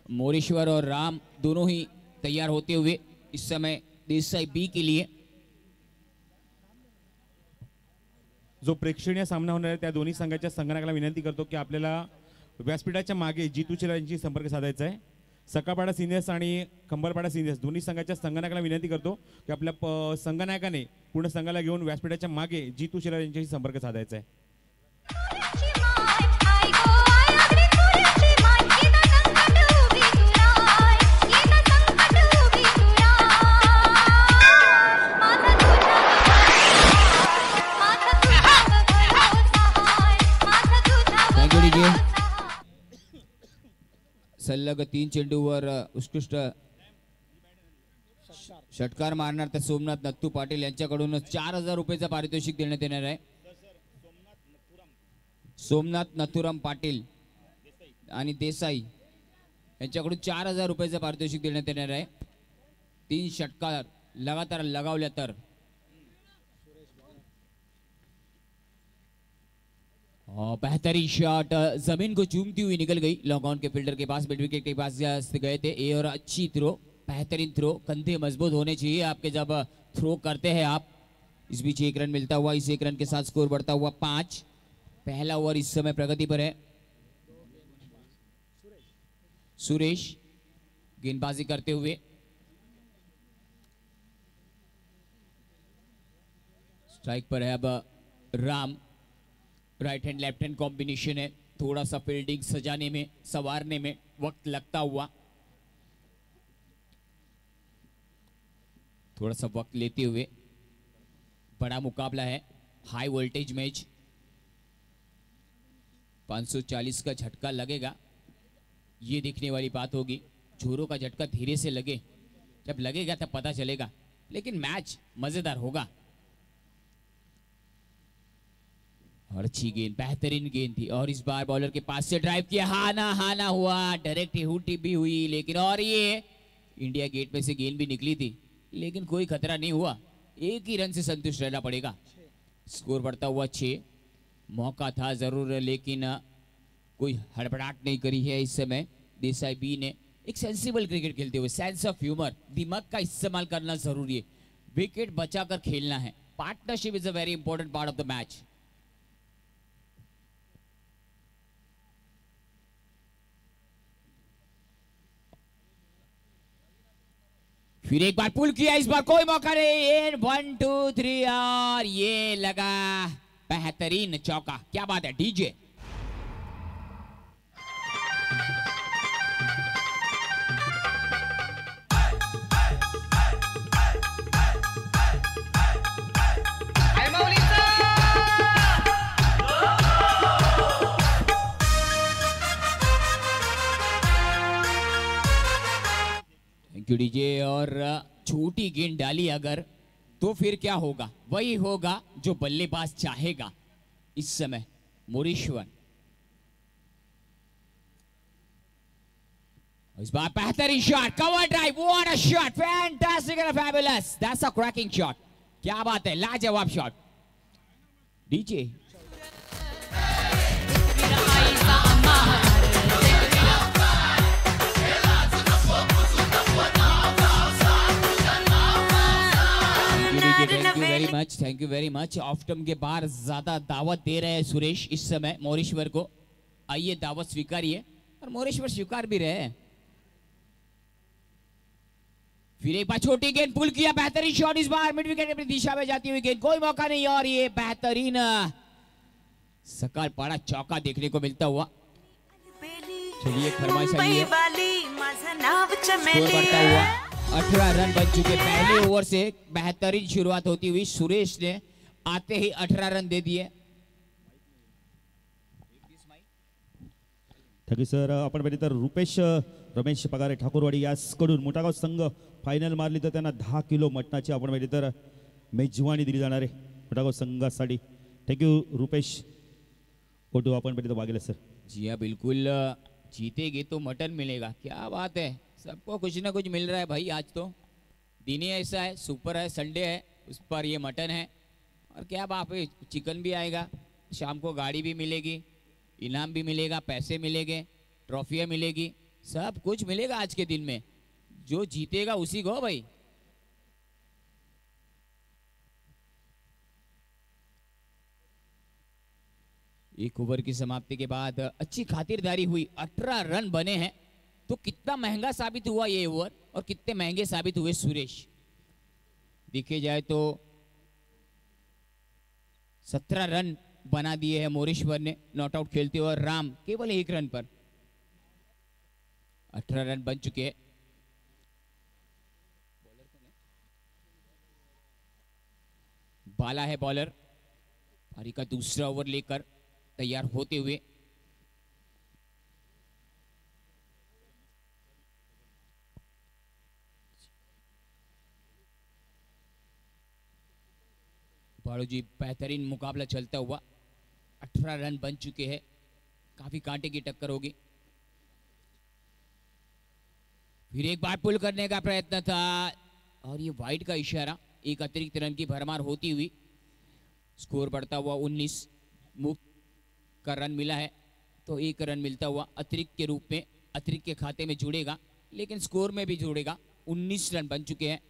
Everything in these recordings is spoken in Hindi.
मोरेश्वर और राम दोनों ही तैयार होते हुए इस समय देसाई बी के लिए। जो प्रेक्षणीय सामना होणार आहे त्या दोन्ही संघाच्या संघनायकाला विनंती करतो की आपल्याला व्यासपीठाच्या मागे जीतू चिरार यांची संपर्क साधायचा आहे। सकाळपाडा सिनियर्स आणि कंबरपाडा सिनियर्स दोन्ही संघाच्या संघनायकाला विनंती करतो की आपल्या संघनायकाने पूर्ण संघाला घेऊन व्यासपीठाच्या मागे जीतू चिरार यांच्याशी संपर्क साधायचा आहे। सलग 3 चेंडूवर उत्कृष्ट षटकार मारणार तर सोमनाथ नत्तू पाटील यांच्याकडून 4000 रुपयाचं पारितोषिक देण्यात येणार आहे। सोमनाथ नथुराम पाटील आणि देसाई यांच्याकडून 4000 रुपयाचं पारितोषिक देण्यात येणार आहे। 3 षटकार लगातार लगावल्या तर बेहतरीन शॉट जमीन को चूमती हुई निकल गई। लॉन्ग ऑन के फील्डर के पास, मिड विकेट के पास गए थे ए और अच्छी थ्रो, बेहतरीन थ्रो। कंधे मजबूत होने चाहिए आपके जब थ्रो करते हैं आप। इस बीच 1 रन मिलता हुआ, इस 1 रन के साथ स्कोर बढ़ता हुआ 5। पहला ओवर इस समय प्रगति पर है। सुरेश गेंदबाजी करते हुए, स्ट्राइक पर है अब Ram. Right hand left hand combination है, थोड़ा सा फील्डिंग सजाने में संवारने में वक्त लगता हुआ, थोड़ा सा वक्त लेते हुए बड़ा मुकाबला है। हाई वोल्टेज मैच, 540 का झटका लगेगा, ये देखने वाली बात होगी। जोरों का झटका धीरे से लगे, जब लगेगा तब पता चलेगा, लेकिन मैच मजेदार होगा। और अच्छी गेंद, बेहतरीन गेंद थी और इस बार बॉलर के पास से ड्राइव किया, हाना हुआ, डायरेक्ट टिप भी हुई, लेकिन और ये इंडिया गेट में से गेंद भी निकली थी, लेकिन कोई खतरा नहीं हुआ। 1 ही रन से संतुष्ट रहना पड़ेगा। स्कोर बढ़ता हुआ 6। मौका था जरूर, लेकिन कोई हड़बड़ाहट नहीं करी है इस समय देसाई बी ने। एक सेंसिबल क्रिकेट खेलते हुए, सेंस ऑफ ह्यूमर, दिमाग का इस्तेमाल करना जरूरी है, विकेट बचाकर खेलना है। Partnership is a very important part of the match. फिर एक बार पुल किया, इस बार कोई मौका नहीं। 1 2 3 और ये लगा बेहतरीन चौका। क्या बात है डीजे। Thank you DJ. और छोटी गेंद डाली अगर तो फिर क्या होगा, वही होगा जो बल्लेबाज चाहेगा। इस समय मोरेश्वर, इस बार बेहतरीन shot, cover drive, what a shot, fantastic and fabulous, that's a cracking shot. क्या बात है, लाजवाब shot DJ. Thank you very much. Of term के बाहर ज्यादा दावत दे रहे हैं सुरेश इस समय मोरेश्वर को। आइए दावत स्वीकारिए, और मोरेश्वर स्वीकार भी रहे हैं। फिर एक बार छोटी गेंद, पुल किया, बेहतरीन शॉट, इस बार मिड विकेट अपनी दिशा में जाती हुई गेंद, कोई मौका नहीं, और ये बेहतरीन सकाल पाड़ा चौका देखने को मिलता हुआ। चलिए फरमाइश आई है, स्कोर बढ़ता हुआ 18 रन बन चुके। पहले ओवर से बेहतरीन शुरुआत होती हुई सुरेश ने आते ही 18 रन दे दिए। Thank you sir. आपण बघितलं तर रुपेश रमेश पगारे ठाकूरवाडी यासकडून मोठागाव संघ फायनल मारली तर त्यांना 10 किलो मटणाची आपण बघितलं तर मेजवानी दिली जाणार आहे मोठागाव संघासाठी। थँक्यू रुपेश। फोटो आपण बघितलं वागेला सर। जी हाँ बिल्कुल, जीतेगे तो मटन मिलेगा, क्या बात है, सबको कुछ ना कुछ मिल रहा है भाई। आज तो दिन ही ऐसा है, सुपर है, संडे है, उस पर ये मटन है, और क्या बात है, चिकन भी आएगा, शाम को गाड़ी भी मिलेगी, इनाम भी मिलेगा, पैसे मिलेंगे, ट्रॉफियाँ मिलेगी, सब कुछ मिलेगा आज के दिन में, जो जीतेगा उसी को भाई। एक ओवर की समाप्ति के बाद अच्छी खातिरदारी हुई, 18 रन बने हैं। तो कितना महंगा साबित हुआ ये ओवर और कितने महंगे साबित हुए सुरेश। देखे जाए तो 17 रन बना दिए हैं मोरेश्वर ने नॉट आउट खेलते हुए, और राम केवल 1 रन पर 18 रन बन चुके हैं। बाला है बॉलर, पारी का दूसरा ओवर लेकर तैयार होते हुए। बाड़ू जी बेहतरीन मुकाबला चलता हुआ, 18 रन बन चुके हैं, काफी कांटे की टक्कर होगी। फिर एक बार पुल करने का प्रयत्न था और ये वाइड का इशारा, एक अतिरिक्त रन की भरमार होती हुई स्कोर बढ़ता हुआ 19 मुक्त का रन मिला है, तो 1 रन मिलता हुआ अतिरिक्त के रूप में अतिरिक्त के खाते में जुड़ेगा, लेकिन स्कोर में भी जुड़ेगा। 19 रन बन चुके हैं।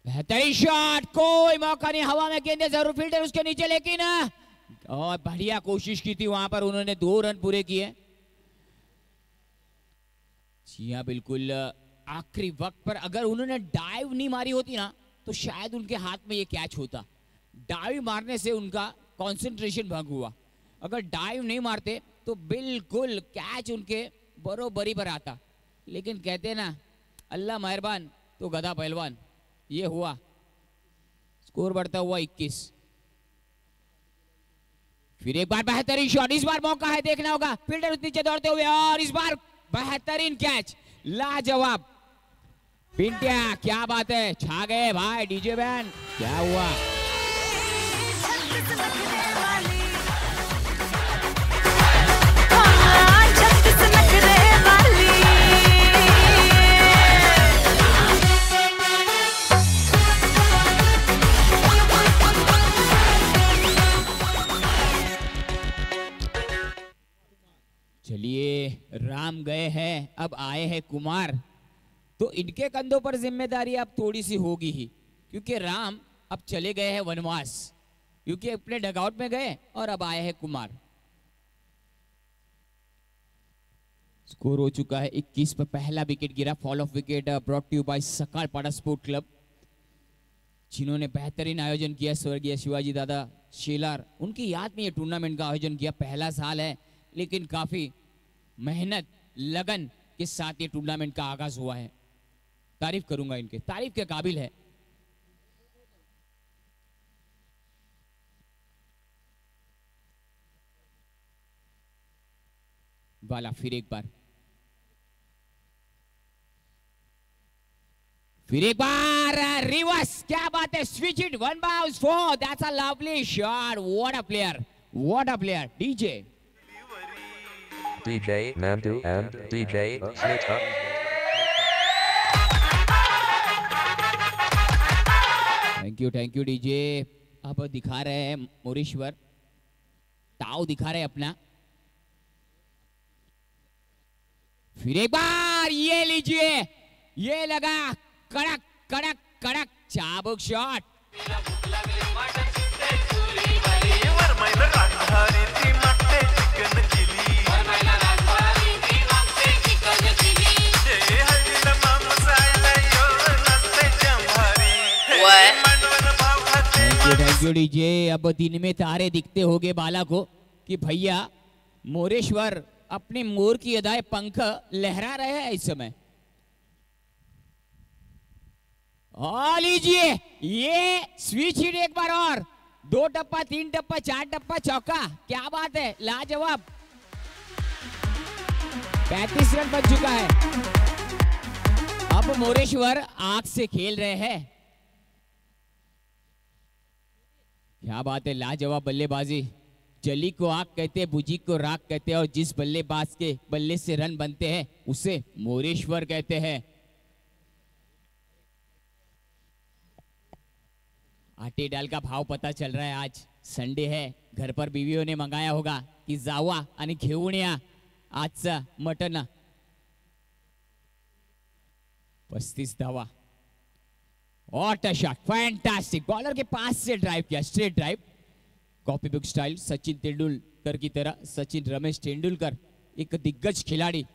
बेहतरीन शॉट, कोई मौका नहीं, हवा में गेंदे जरूर, फील्डर उसके नीचे, लेकिन और बढ़िया कोशिश की थी वहां पर, उन्होंने 2 रन पूरे किए। जी हाँ बिल्कुल, आखिरी वक्त पर अगर उन्होंने डाइव नहीं मारी होती ना तो शायद उनके हाथ में ये कैच होता। डाइव मारने से उनका कंसंट्रेशन भंग हुआ, अगर डाइव नहीं मारते तो बिल्कुल कैच उनके बरोबरी पर आता। लेकिन कहते हैं ना, अल्लाह मेहरबान तो गधा पहलवान, ये हुआ। स्कोर बढ़ता हुआ 21। फिर एक बार बेहतरीन शॉट, इस बार मौका है, देखना होगा, फील्डर नीचे दौड़ते हुए, और इस बार बेहतरीन कैच, लाजवाब। पिंटिया क्या बात है, छा गए भाई डीजे बैंड, क्या हुआ। चलिए, राम गए हैं, अब आए हैं कुमार, तो इनके कंधों पर जिम्मेदारी अब थोड़ी सी होगी ही, क्योंकि राम अब चले गए हैं वनवास, क्योंकि अपने डगआउट में गए और अब आए हैं कुमार। स्कोर हो चुका है 21 पर पहला विकेट गिरा। Fall of wicket brought to you by Sakalpara sport club, जिन्होंने बेहतरीन आयोजन किया। स्वर्गीय शिवाजी दादा शेलार, उनकी याद में ये टूर्नामेंट का आयोजन किया। पहला साल है, लेकिन काफी मेहनत लगन के साथ ये टूर्नामेंट का आगाज हुआ है। तारीफ करूंगा इनके, तारीफ के काबिल है। वाला फिर एक बार, रिवर्स, क्या बात है, switch it, 1 bounce 4, that's a lovely shot, what a player, what a player. DJ Nandu and DJ Snita. Thank you DJ. अब दिखा रहे हैं मोरेश्वर, ताव दिखा रहे हैं अपना। फिर एक बार, ये लीजिए, ये लगा, कड़क कड़क कड़क चाबुक शॉट। Thank you DJ. अब दिन में तारे दिखते होंगे बाला को कि भैया मोरेश्वर अपने मोर की अदाए पंख लहरा रहे हैं इस समय। लीजिए, ये स्विच हिट एक बार और, 2 टप्पा, 3 टप्पा, 4 टप्पा चौका, क्या बात है, लाजवाब। 35 रन बन चुका है। अब मोरेश्वर आंख से खेल रहे हैं, क्या बात है, लाजवाब बल्लेबाजी। जली को आग कहते हैं, बुझी को राख कहते हैं, और जिस बल्लेबाज के बल्ले से रन बनते हैं उसे मोरेश्वर कहते हैं। आटे डाल का भाव पता चल रहा है आज। संडे है, घर पर बीवीओने मंगाया होगा की जावा आणि घेऊन या आजचा मटन. 35 धावा. What a shot, fantastic. Bowler के पास से ड्राइव किया, straight drive, copy book style. Sachin Tendulkar की तरह. सचिन रमेश तेंदुलकर एक दिग्गज खिलाड़ी.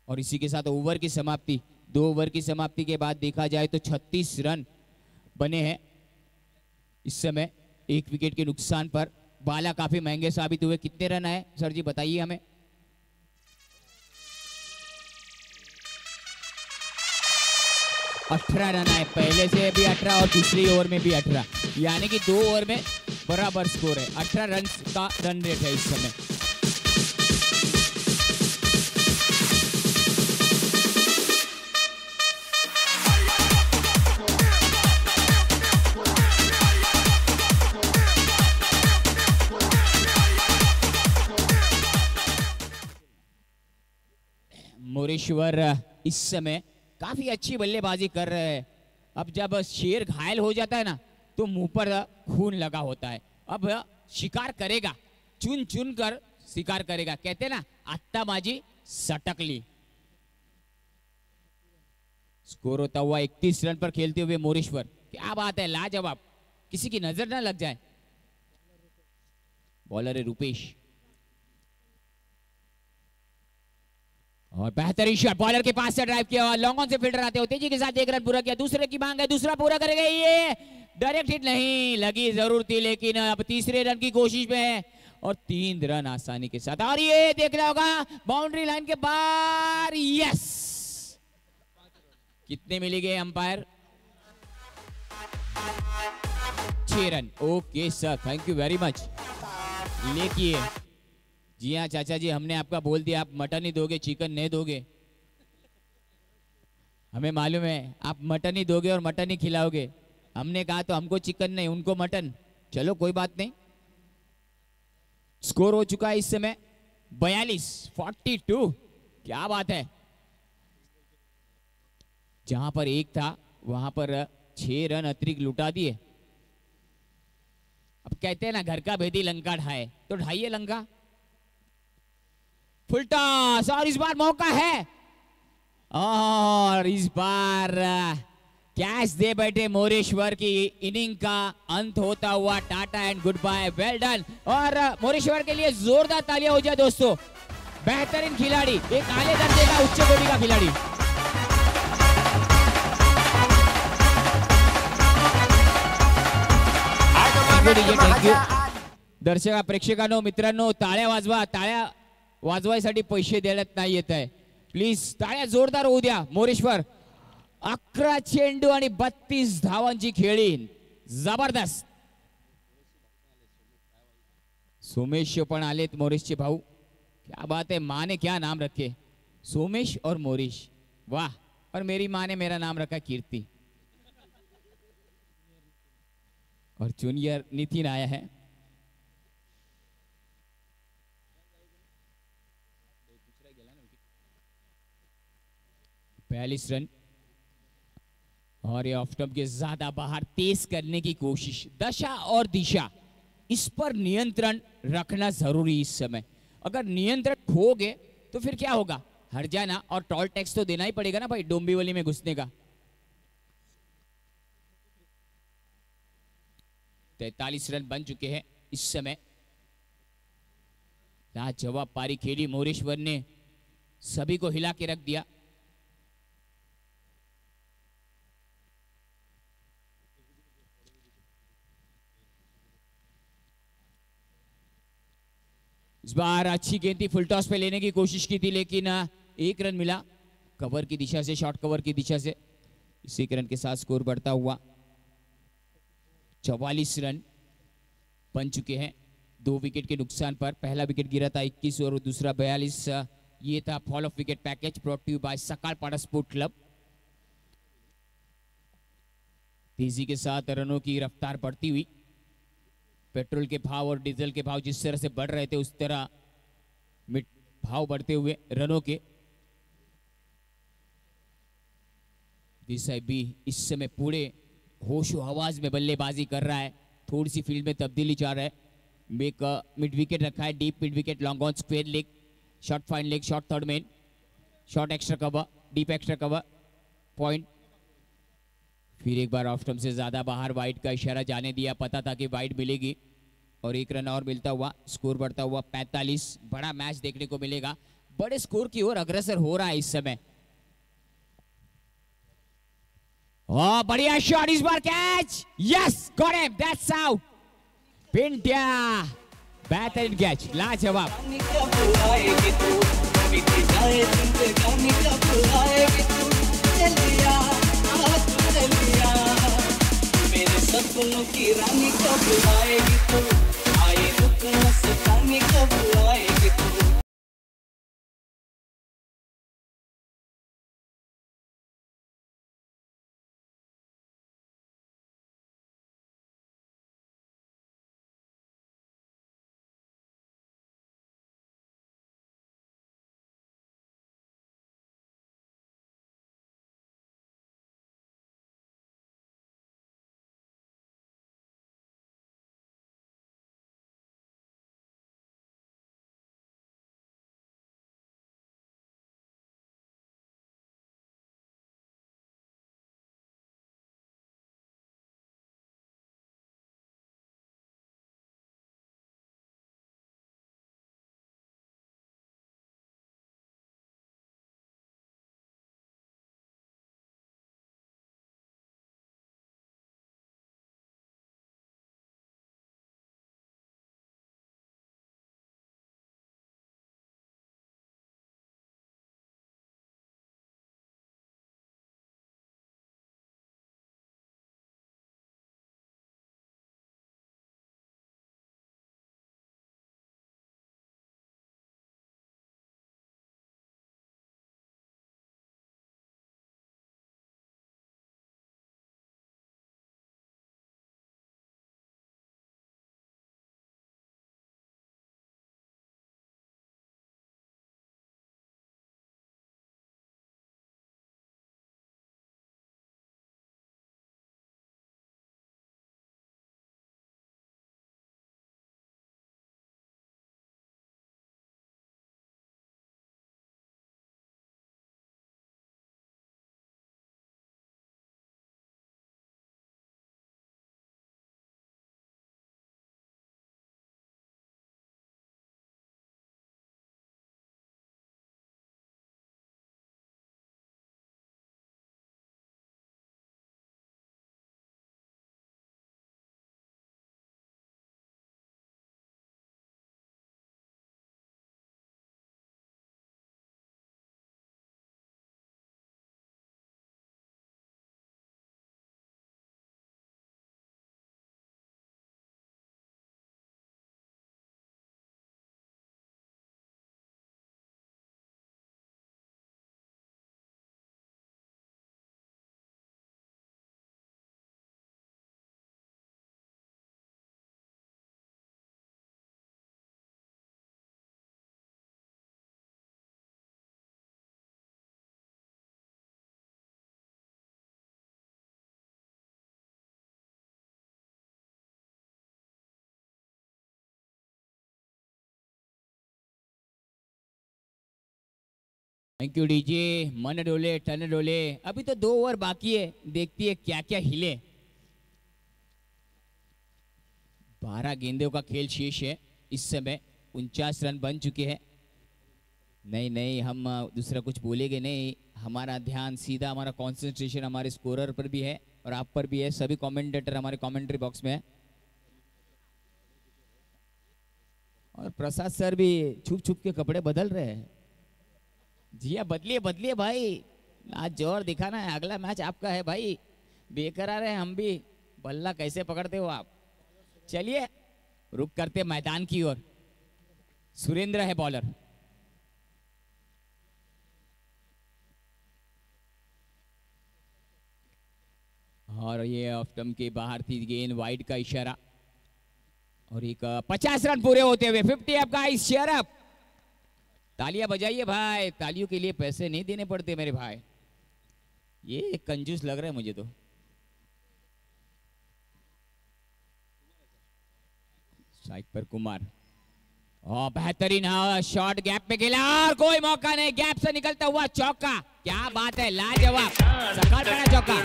और इसी के साथ ओवर की समाप्ति. 2 ओवर की समाप्ति के बाद देखा जाए तो 36 रन बने हैं इस समय. 1 विकेट के नुकसान पर बाला काफी महंगे साबित हुए. कितने रन आए सर जी बताइए हमें. 18 रन आए. पहले से भी 18 और दूसरी ओवर में भी 18, यानी कि 2 ओवर में बराबर स्कोर है. 18 रन का रन रेट है इस समय. मोरेश्वर इस समय काफी अच्छी बल्लेबाजी कर रहे हैं. अब जब शेर घायल हो जाता है ना तो मुंह पर खून लगा होता है. अब शिकार करेगा, चुन चुन कर शिकार करेगा. कहते हैं ना आत्ता माझी सटकली. स्कोर होता हुआ 31 रन पर खेलते हुए मोरेश्वर. क्या बात है, लाजवाब. किसी की नजर ना लग जाए. बॉलर है रुपेश. और बेहतरीन शॉट. बॉलर के पास से ड्राइव किया हुआ. लॉन्ग ऑन से फील्डर आते हो. तेजी के साथ 1 रन पूरा किया. दूसरे की मांग है, दूसरा पूरा करेगा. ये डायरेक्ट हिट नहीं लगी, जरूर थी, लेकिन अब तीसरे रन की कोशिश में है. और 3 रन आसानी के साथ. और ये देखना होगा बाउंड्री लाइन के बाहर. यस. कितने मिले गए umpire? 6 run. Okay sir, thank you very much. लेकिए जी हाँ चाचा जी, हमने आपका बोल दिया आप मटन ही दोगे, चिकन नहीं दोगे. हमें मालूम है आप मटन ही दोगे और मटन ही खिलाओगे. हमने कहा तो हमको चिकन नहीं, उनको मटन. चलो कोई बात नहीं. स्कोर हो चुका है इस समय 42-42. क्या बात है. जहां पर 1 था वहां पर 6 रन अतिरिक्त लुटा दिए. अब कहते हैं ना घर का भेदी लंका ढाए, तो ढाइए लंका. Full toss. और इस बार मौका है, और इस बार कैच दे बैठे मोरेश्वर की. इनिंग का अंत होता हुआ. Tata and good bye. Well done. और मोरेश्वर के लिए जोरदार तालियां हो जाए दोस्तों. बेहतरीन खिलाड़ी, एक आले दर्जे का उच्च कोटि का खिलाड़ी. Thank you. दर्शक प्रेक्षकांनो मित्रांनो, टाळ्या वाजवा. टाळ्या वाजवायसाठी पैसे देण्यात नाही येत आहे. प्लीज टाळ्या जोरदार होऊ द्या. मोरेश्वर 11 चेंडू आणि 32 धावांची खेळी. जबरदस्त. सोमेश पण आलेत मोरेशचे भाऊ. क्या बात है, माँ ने क्या नाम रखे, सोमेश और मोरेश. वाह. और मेरी माँ ने मेरा नाम रखा कीर्ति. और जूनियर नितिन आया है. 42 रन. और ये ऑफ टॉप के ज्यादा बाहर तेज करने की कोशिश. दशा और दिशा, इस पर नियंत्रण रखना जरूरी इस समय. अगर नियंत्रण खोगे तो फिर क्या होगा, हर जाना. और टोल टैक्स तो देना ही पड़ेगा ना भाई डोंबिवली में घुसने का. 43 रन बन चुके हैं इस समय. लाजवाब पारी खेली मोरेश्वर ने, सभी को हिला के रख दिया. इस बार अच्छी गेंद थी, फुल टॉस पे लेने की कोशिश की थी, लेकिन 1 रन मिला कवर की दिशा से, शॉर्ट कवर की दिशा से. इसी रन के साथ स्कोर बढ़ता हुआ 44 रन बन चुके हैं 2 विकेट के नुकसान पर. पहला विकेट गिरा था 21 और दूसरा 42. ये था fall of wicket package brought to you by Sakalpara sport club. तेजी के साथ रनों की रफ्तार बढ़ती हुई. पेट्रोल के भाव और डीजल के भाव जिस तरह से बढ़ रहे थे उस तरह भाव बढ़ते हुए रनों के. देसाई भी इस समय पूरे होशो हवास में बल्लेबाजी कर रहा है. थोड़ी सी फील्ड में तब्दीली चाह रहा है। मिड विकेट रखा है, deep mid wicket, long on, square leg, short fine leg, short third main, short extra cover, deep extra cover, point. फिर एक बार ऑफ स्टंप से ज्यादा बाहर, वाइड का इशारा जाने दिया, पता था कि वाइड मिलेगी और एक रन और मिलता हुआ स्कोर बढ़ता हुआ 45। बड़ा मैच देखने को मिलेगा, बड़े स्कोर की ओर अग्रसर हो रहा है इस समय। बढ़िया शॉट, इस बार catch, yes got him, that's out. Pintya बेहतरीन कैच, लाजवाब। मेरे सपनों की रानी कब आएगी तू, आए रुक मस्तानी कब आएगी तू। Thank you DJ. मन डोले टन डोले, अभी तो 2 ओवर बाकी है, देखती है क्या क्या हिले। 12 गेंदों का खेल शेष है इस समय, 49 रन बन चुके हैं। नहीं नहीं, हम दूसरा कुछ बोलेंगे नहीं, हमारा ध्यान सीधा, हमारा कंसंट्रेशन हमारे स्कोरर पर भी है और आप पर भी है। सभी कमेंटेटर हमारे कमेंट्री बॉक्स में है और प्रसाद सर भी छुप छुप के कपड़े बदल रहे हैं। जी हाँ, बदलिए बदलिए भाई, आज जोर दिखाना है, अगला मैच आपका है भाई। बेकरार है हम भी, बल्ला कैसे पकड़ते हो आप। चलिए रुक करते मैदान की ओर। सुरेंद्र है बॉलर। और ये ऑफ स्टंप के बाहर थी गेंद, वाइड का इशारा और एक 50 रन पूरे होते हुए 50 अप गाइस, चीयर अप। तालियां बजाइए भाई, तालियों के लिए पैसे नहीं देने पड़ते मेरे भाई। ये कंजूस लग रहा है मुझे तो। साइड पर कुमार, और बेहतरीन शॉट गैप में खेला और कोई मौका नहीं, गैप से निकलता हुआ चौका। क्या बात है, लाजवाब सकाल पड़ा चौका।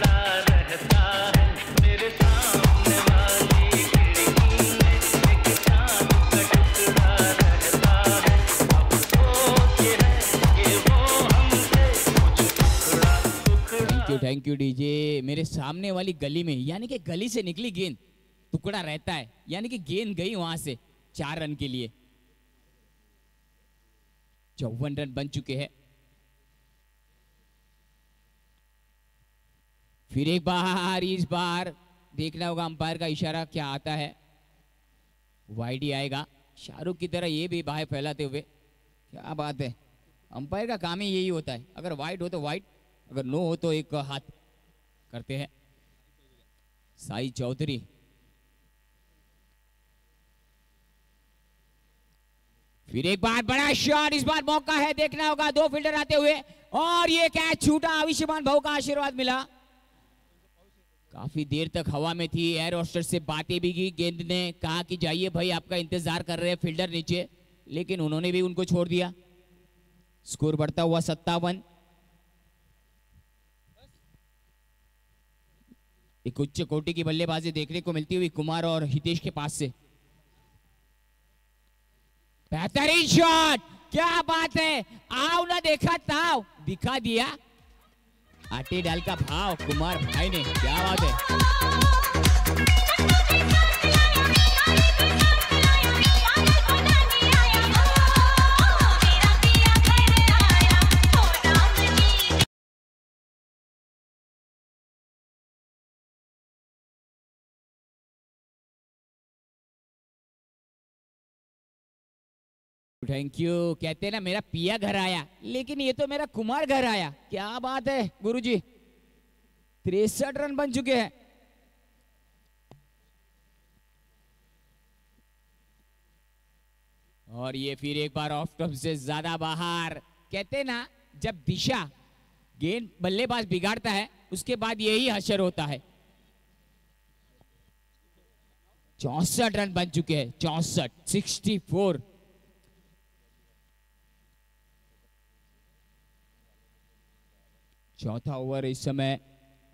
Thank you DJ. मेरे सामने वाली गली में, यानी कि गली से निकली गेंद टुकड़ा रहता है, यानी कि गेंद गई वहां से 4 रन के लिए। 54 रन बन चुके हैं। फिर एक बार, इस बार देखना होगा अंपायर का इशारा क्या आता है। वाइड ही आएगा, शाहरुख की तरह ये भी बाहें फैलाते हुए। क्या बात है, अंपायर का काम ही यही होता है, अगर वाइड हो तो वाइड, अगर नो हो तो एक हाथ करते हैं। साई चौधरी, फिर एक बार बड़ा शॉट, इस बार मौका है, देखना होगा 2 फील्डर आते हुए, और ये कैच छूटा। आयुष्मान भाऊ का आशीर्वाद मिला। काफी देर तक हवा में थी, एयर होस्टर से बातें भी की, गेंद ने कहा कि जाइए भाई, आपका इंतजार कर रहे हैं फील्डर नीचे, लेकिन उन्होंने भी उनको छोड़ दिया। स्कोर बढ़ता हुआ 57। एक उच्च कोटि की बल्लेबाजी देखने को मिलती हुई कुमार और हितेश के पास से। बेहतरीन शॉट, क्या बात है, आओ ना देखा ताव, दिखा दिया आटे डाल का भाव कुमार भाई ने। क्या बात है, थैंक यू। कहते हैं ना मेरा पिया घर आया, लेकिन ये तो मेरा कुमार घर आया। क्या बात है गुरुजी, 63 रन बन चुके हैं। और ये फिर एक बार ऑफ स्टंप से ज्यादा बाहर। कहते हैं ना जब दिशा गेंद बल्लेबाज बिगाड़ता है, उसके बाद यही हशर होता है। 64 रन बन चुके हैं, 64। चौथा ओवर इस समय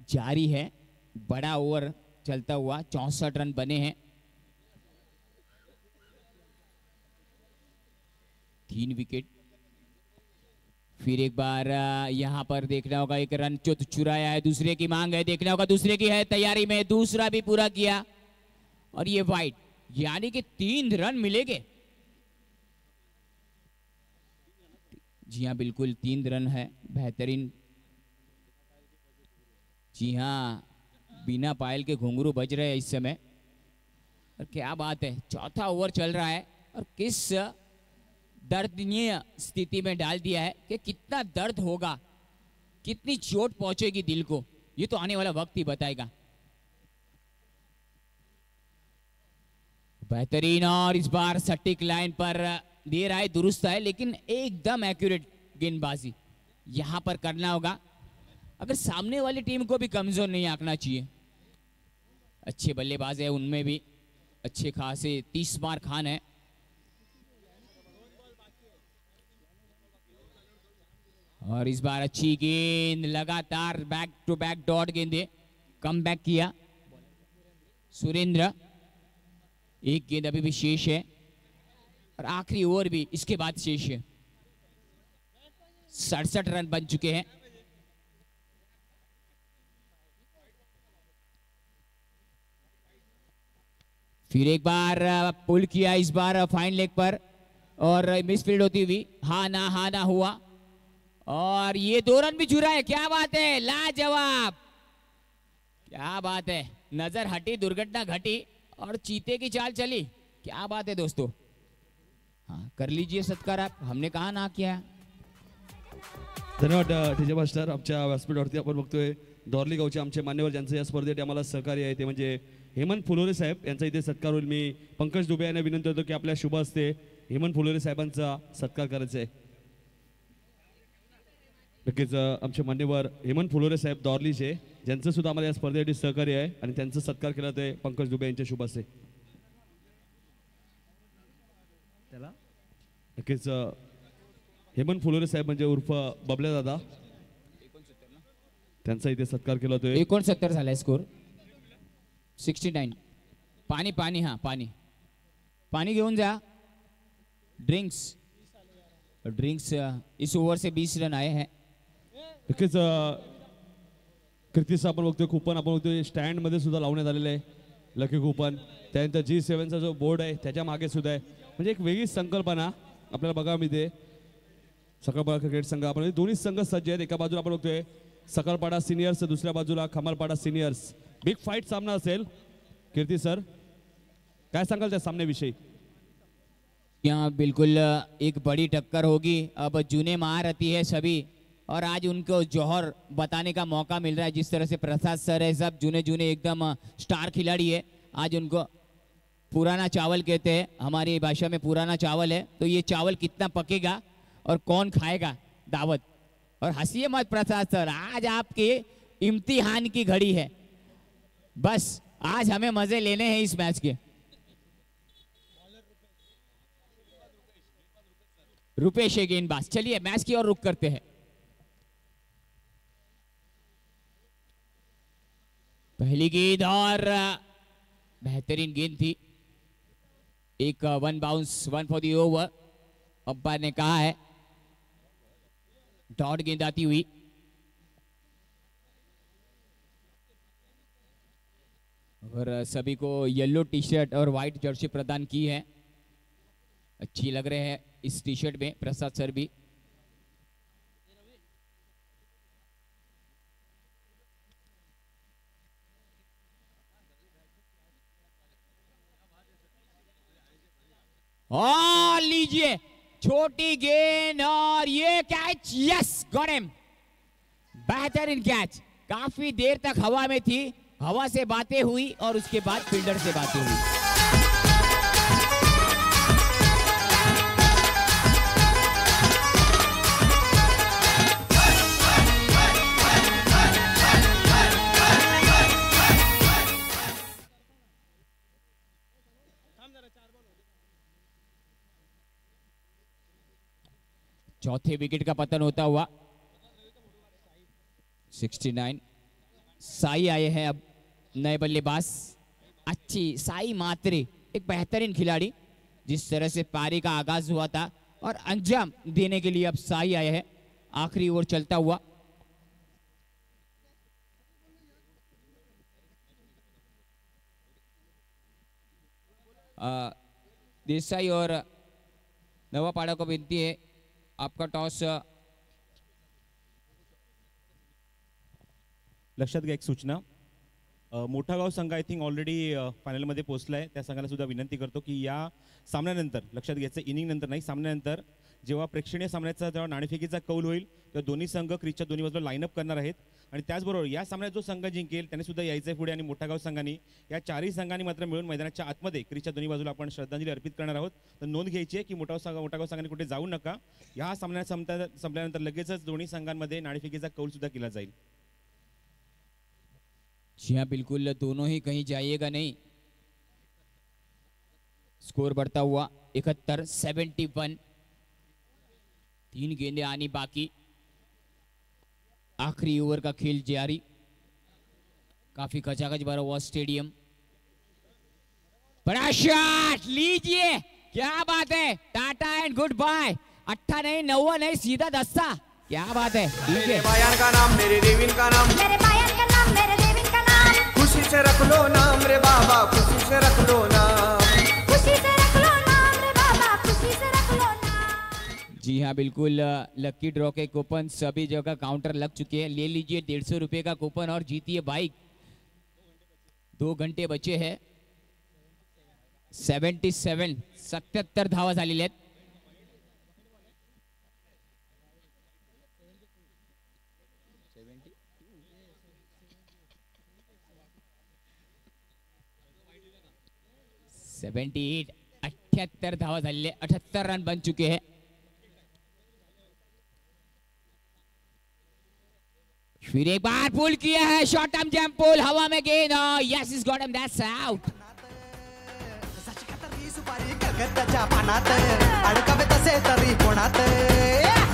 जारी है, बड़ा ओवर चलता हुआ। 64 रन बने हैं। 3 विकेट। फिर एक बार यहां पर देखना होगा, एक रन चुराया है, दूसरे की मांग है, देखना होगा दूसरे की है तैयारी में, दूसरा भी पूरा किया और ये वाइड, यानी कि 3 रन मिलेंगे। जी हाँ बिल्कुल 3 रन है, बेहतरीन। जी हाँ, बिना पायल के घुंघरू बज रहे हैं इस समय। और क्या बात है, चौथा ओवर चल रहा है और किस दर्दनीय स्थिति में डाल दिया है कि कितना दर्द होगा, कितनी चोट पहुंचेगी दिल को, ये तो आने वाला वक्त ही बताएगा। बेहतरीन, और इस बार सटीक लाइन पर दे रहा है, दुरुस्त है, लेकिन एकदम एक्यूरेट गेंदबाजी यहां पर करना होगा। अगर सामने वाली टीम को भी कमजोर नहीं आंकना चाहिए। अच्छे बल्लेबाज है, उनमें भी अच्छे खासे 30 मार खान है। और इस बार अच्छी गेंद, लगातार बैक टू बैक डॉट गेंदे, कम बैक किया सुरेंद्र। एक गेंद अभी भी शेष है और आखिरी ओवर भी इसके बाद शेष है। 67 रन बन चुके हैं। फिर एक बार पुल किया, इस बार फाइन लेग पर और मिसफील्ड होती हुई हा ना हुआ और ये 2 रन भी चुराए। क्या बात है, लाजवाब, क्या बात है, नजर हटी, दुर्घटना घटी और चीते की चाल चली। क्या बात है दोस्तों, हाँ कर लीजिए सत्कार आप, हमने कहा ना किया। धन्यवाद टीजे मास्टर. आमच्या व्यासपीठावरती आपण बघतोय दोरली गावचे आमचे मान्यवर ज्यांचं या स्पर्धेत आम्हाला सहकार्य आहे ते म्हणजे हेमंत फुलोरे साहेब यांचा इथे सत्कार होईल. मी पंकज दुबे यांना विनंती करतो की आपल्या शुभ हस्ते हेमंत फुलोरे साहेबांचा सत्कार करायचा आहे. नक्कीच आमचे मान्यवर हेमंत फुलोरे साहेब दोरलीचे ज्यांचं सुद्धा आम्हाला या स्पर्धेसाठी सहकार्य आहे आणि त्यांचा सत्कार केला ते पंकज दुबे यांच्या शुभ हस्ते. त्याला नक्कीच हेमंत फुलोरे साहेब म्हणजे उर्फ बबल्या दादा त्यांचा इथे सत्कार केला होता. 69 झालाय स्कोर. 69. पाणी पाणी हा पाणी पाणी घेऊन जा. ड्रिंक्स इस ओव्हर से 20 रन आए हैं. नक्कीच कीर्तीचं आपण बघतोय कुपन आपण बघतोय स्टँड मध्ये सुद्धा लावण्यात आलेलं आहे लकी कुपन. त्यानंतर G7चा जो बोर्ड आहे त्याच्या मागे सुद्धा आहे. म्हणजे एक वेगळी संकल्पना आपल्याला बघा मिळते. सकाळपाडा क्रिकेट संघ आपण दोन्ही संघ सज्ज आहेत. एका बाजूला आपण बघतोय सकाळपाडा सिनियर्स, दुसऱ्या बाजूला खमारपाडा सिनियर्स. बिग फाईट सामना असेल. कीर्ती सर काय सांगाल त्या सामन्याविषयी? यहाँ बिल्कुल एक बड़ी टक्कर होगी. अब जूने महारथी है सभी और आज उनको जौहर बताने का मौका मिल रहा है. जिस तरह से प्रसाद सर है सब जूने एकदम स्टार खिलाड़ी है. आज उनको पुराना चावल कहते हैं, हमारी भाषा में पुराना चावल है. तो ये चावल कितना पकेगा और कौन खाएगा दावत. और हंसिए मत प्रसाद सर, आज आपके इम्तिहान की घड़ी है. बस आज हमें मजे लेने हैं इस मैच के. रुपेश है गेंदबाज. चलिए मैच की ओर रुख करते हैं. पहली गेंद और बेहतरीन गेंद थी. एक 1 bounce 1 for the over. Umpire ने कहा है डॉट गेंद आती हुई. और सभी को येलो टी शर्ट और व्हाइट जर्सी प्रदान की है. अच्छी लग रहे हैं इस टी शर्ट में प्रसाद सर भी. और लीजिए छोटी गेंद और ये कैच. Yes got him. बेहतरीन कैच. काफी देर तक हवा में थी. हवा से बातें हुई और उसके बाद फील्डर से बातें हुई. चौथे विकेट का पतन होता हुआ. 69. साई आए हैं अब नए बल्लेबाज. अच्छी साई मात्रे एक बेहतरीन खिलाड़ी. जिस तरह से पारी का आगाज हुआ था और अंजाम देने के लिए अब साई आए हैं. आखिरी ओवर चलता हुआ. देसाई और नवापाड़ा को विनती है आपका टॉस. लक्षात घ्या एक सूचना. मोठा गाव संघ आय थिंक ऑलरेडी फायनलमध्ये पोहोचलाय. त्या संघाला सुद्धा विनंती करतो की या सामन्यानंतर लक्षात घ्यायचं इनिंग नंतर नाही सामन्यानंतर जेव्हा प्रेक्षणीय सामन्याचा जेव्हा नाणेफेकीचा कौल होईल तेव्हा दोन्ही संघ क्रीजच्या दोन्ही बाजूला लाईनअप करणार आहेत. आणि त्याचबरोबर या सामन्यात जो संघ जिंकेल त्याने सुद्धा यायचं पुढे. आणि मोठा गाव संघांनी या चारही संघांनी मात्र मिळून मैदानाच्या आतमध्ये क्रीजच्या दोन्ही बाजूला आपण श्रद्धांजली अर्पित करणार आहोत. तर नोंद घ्यायची आहे की मोठा गाव संघांनी कुठे जाऊ नका. या सामन्यात संपल्यानंतर लगेचच दोन्ही संघांमध्ये नाणेफेकीचा कौल सुद्धा केला जाईल. जी हाँ बिल्कुल. दोनों ही कहीं जाइएगा नहीं. स्कोर बढ़ता हुआ 71. 71. 3 गेंदें आनी बाकी. आखिरी ओवर का खेल जारी. काफी खचाखच भरा हुआ स्टेडियम. बड़ा शॉट. लीजिए क्या बात है. Tata and good bye. 8 नहीं 9 नहीं सीधा 10. क्या बात है. मेरे बायान का नाम मेरे देवीन का नाम. मेरे बायान का नाम मेरे देवीन का नाम. खुशी से रख लो नाम रे बाबा खुशी से रख लो नाम. खुशी से रख लो नाम रे बाबा खुशी से रख लो नाम. जी हाँ बिल्कुल. लकी ड्रॉ के कूपन सभी जगह काउंटर लग चुके हैं. ले लीजिए 150 रुपए का कूपन और जीतिए बाइक. 2 घंटे बचे हैं. 77 धावा झालेल्या आहेत. सेवेंटी 78 धावा झालेले. 78 रन बन चुके हैं. फिर एक बार पुल किया है. शॉर्ट टर्म जंप पुल हवा में गेंद. Yes is got him. That's out. सच खतरनी सुपारी त्याच्या पानात अडकावे तसे तरी कोणात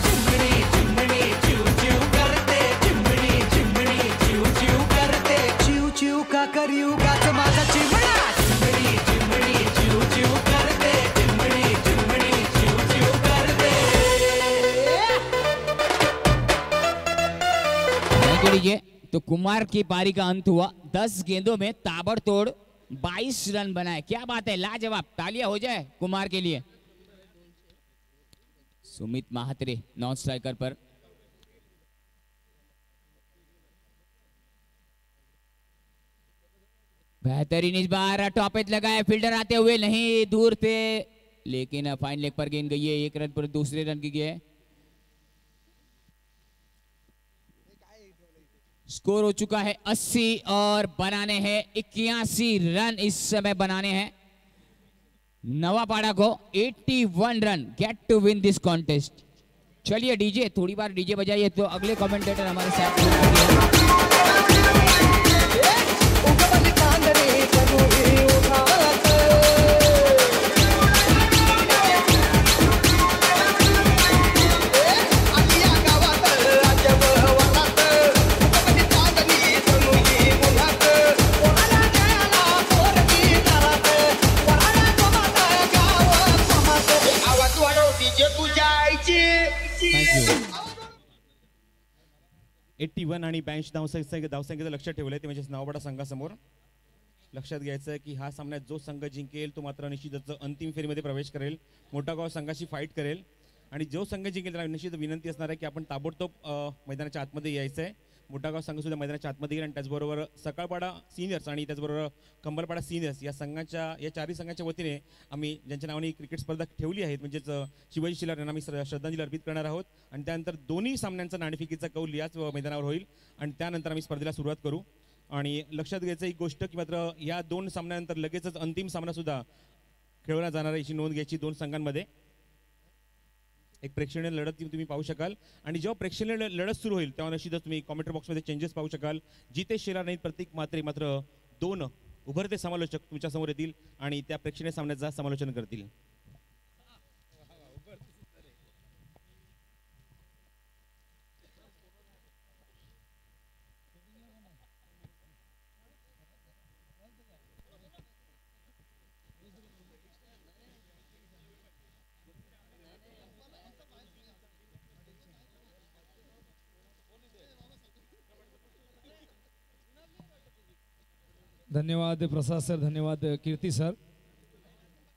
चिमणी चिमणी चिव चिव करते चिमणी चिमणी चिव चिव करते चिव चिव का करीव गाच माझा चिमणा चिमणी चिमणी चिव चिव करते चिमणी चिमणी चिव चिव करते थैंक यू डीजे। तो कुमार की पारी का अंत हुआ, 10 गेंदों में ताबड़तोड़ 22 रन बनाए। क्या बात है, लाजवाब, तालियां हो जाए कुमार के लिए। सुमित महात्रे नॉन स्ट्राइकर पर। बेहतरीन इस बार टॉपेज लगाए, फील्डर आते हुए नहीं, दूर थे, लेकिन फाइन लेग पर गेंद गई है। 1 रन पर दूसरे रन की है। स्कोर हो चुका है 80 और बनाने हैं 81 रन इस समय बनाने हैं नवापाड़ा को। 81 run get to win this contest. चलिए डीजे, थोड़ी बार डीजे बजाइए तो अगले कमेंटेटर हमारे साथ थँक्यू। 81 आणि 82 धावसंख्येचं लक्ष ठेवलंय ते म्हणजे नवापाडा संघासमोर। लक्षात घ्यायचं आहे की हा सामन्यात जो संघ जिंकेल तो मात्र निश्चितच अंतिम फेरीमध्ये प्रवेश करेल, मोठा गाव संघाशी फाईट करेल। आणि जो संघ जिंकेल त्याला निश्चित विनंती असणार आहे की आपण ताबडतोब मैदानाच्या आतमध्ये यायचं आहे। मोठागाव संघ सुद्धा मैदानाच्या आतमध्ये येईल आणि त्याचबरोबर सकाळपाडा सिनियर्स आणि त्याचबरोबर कंबलपाडा सिनियर्स या चारही संघाच्या वतीने आम्ही ज्यांच्या नावाने क्रिकेट स्पर्धा ठेवली आहेत म्हणजेच शिवाजी शिलार यांना आम्ही श्रद्धांजली अर्पित करणार आहोत। आणि त्यानंतर दोन्ही सामन्यांचा नाणेफेकीचा कौल याच मैदानावर होईल आणि त्यानंतर आम्ही स्पर्धेला सुरुवात करू। आणि लक्षात घ्यायचं एक गोष्ट की मात्र या 2 सामन्यानंतर लगेचच अंतिम सामना सुद्धा खेळवला जाणार आहे, याची नोंद घ्यायची 2 संघांमध्ये। एक प्रेक्षणीय लढत तुम्ही पाहू शकाल आणि जेव्हा प्रेक्षणीय लढत सुरू होईल तेव्हा निश्चितच तुम्ही कॉमेंट बॉक्समध्ये चेंजेस पाहू शकाल। जितेश शेलार नाहीत, प्रतीक मात्रे मात्र 2 उभरते समालोचक तुमच्या समोर येतील आणि त्या प्रेक्षणीय सामन्याचं समालोचन करतील। धन्यवाद प्रसाद सर, धन्यवाद कीर्ती सर।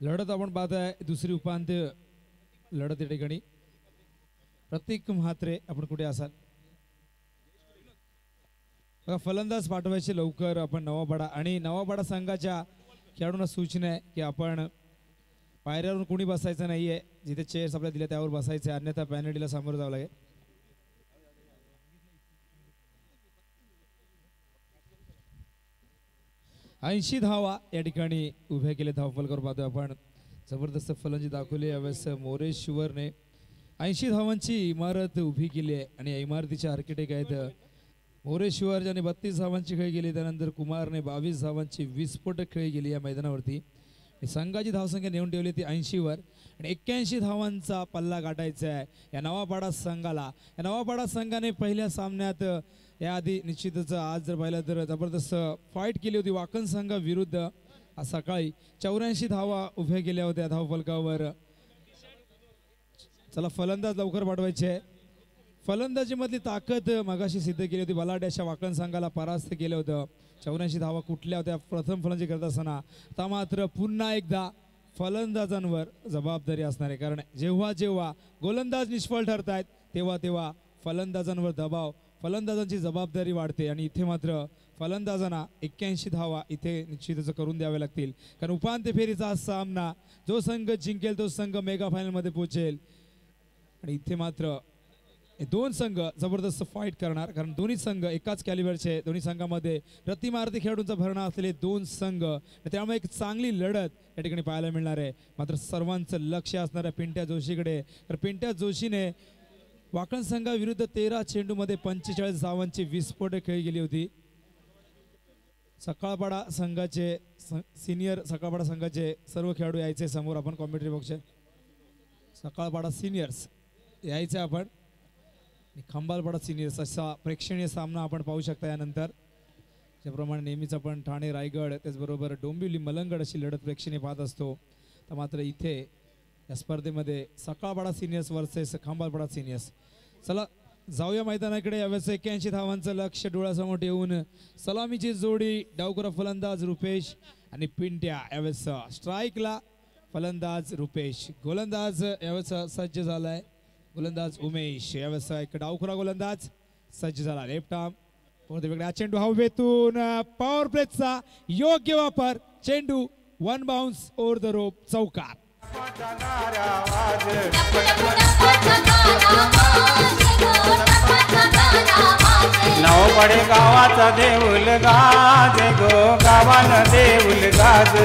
लढत आपण पाहताय दुसरी उपांत्य लढत या ठिकाणी। प्रतीक म्हात्रे आपण कुठे असाल? फलंदाज पाठवायचे लवकर आपण नवापाडा आणि नवापाडा संघाच्या खेळाडूंना सूचना आहे की आपण पायऱ्यावरून कोणी बसायचं नाहीये, जिथे चेअर्स आपल्याला दिल्या त्यावर बसायचे, अन्यथा पॅनल्टीला सामोरं जावं लागेल। 80 धावा या ठिकाणी उभ्या केले धावफलकावर पाहतोय आपण। जबरदस्त फलंदाजी दाखवली यावेळेस मोरेश्वरने। 80 धावांची इमारत उभी केली आहे आणि या इमारतीचे आर्किटेक्ट आहेत मोरेश्वर, ज्याने 32 धावांची खेळी केली। त्यानंतर कुमारने 22 धावांची विस्फोटक खेळी केली या मैदानावरती। संघाची धावसंख्या नेऊन ठेवली ती 80 वर आणि 81 धावांचा पल्ला गाठायचा आहे या नवापाडा संघाला। या नवापाडा संघाने पहिल्या सामन्यात याआधी निश्चितच आज जर पाहिलं तर जबरदस्त फाईट केली होती वाकण संघाविरुद्ध। आज सकाळी 84 धावा उभ्या केल्या होत्या धावफलकावर। चला फलंदाज लवकर पाठवायचे। फलंदाजीमधली ताकद मगाशी सिद्ध केली होती, बलाढ्याच्या वाकण संघाला परास्त केलं होतं। 84 धावा कुठल्या होत्या प्रथम फलंदाजी करत असताना। आता मात्र पुन्हा एकदा फलंदाजांवर जबाबदारी असणार आहे, कारण जेव्हा जेव्हा गोलंदाज निष्फळ ठरतायत तेव्हा तेव्हा फलंदाजांवर दबाव, फलंदाजांची जबाबदारी वाढते आणि इथे मात्र फलंदाजांना 81 धावा इथे निश्चितच करून द्यावे लागतील, कारण उपांत्य फेरीचा सामना जो संघ जिंकेल तो संघ मेगा फायनलमध्ये पोहोचेल। आणि इथे मात्र दोन संघ जबरदस्त फाईट करणार, कारण दोन्ही संघ एकाच कॅलिबरचे, दोन्ही संघामध्ये प्रतिमार्थी खेळाडूंचा भरणा असलेले 2 संघ, त्यामुळे एक चांगली लढत या ठिकाणी पाहायला मिळणार आहे। मात्र सर्वांचं लक्ष असणार आहे पिंट्या जोशीकडे, तर पिंट्या जोशीने वाकण संघाविरुद्ध 13 चेंडूमध्ये 45 धावांची विस्फोटक खेळी गेली होती। सकाळपाडा संघाचे सिनियर सकाळपाडा संघाचे सर्व खेळाडू यायचे समोर आपण कॉमेंट्री बॉक्सचे सकाळपाडा सिनियर्स यायचे आपण खंबालपाडा सिनियर्स असा प्रेक्षणीय सामना आपण पाहू शकता यानंतर ज्याप्रमाणे नेहमीच आपण ठाणे रायगड त्याचबरोबर डोंबिवली मलंगड अशी लढत प्रेक्षणीय पाहत असतो तर मात्र इथे या स्पर्धेमध्ये सकाळपाडा सिनियर्स वर्सेस खंबालपाडा सिनियर्स चला जाऊया मैदानाकडे यावेळेस 81 धावांचं लक्ष डोळ्यासमोर ठेवून सलामीची जोडी डावखुरा फलंदाज रुपेश आणि पिंट्या यावेळेस स्ट्राईकला फलंदाज रुपेश गोलंदाज यावेळेस सज्ज झालाय गोलंदाज उमेश यावेळेस एक डावखुरा गोलंदाज सज्ज झाला लेफ्ट आर्म वेगळा चेंडू हवेतून पॉवर प्लेचा योग्य वापर चेंडू 1 बाउन्स ओव्हर द रोप चौकार नाव पडे गावाचा देऊल गाज गो गावान देऊल गाज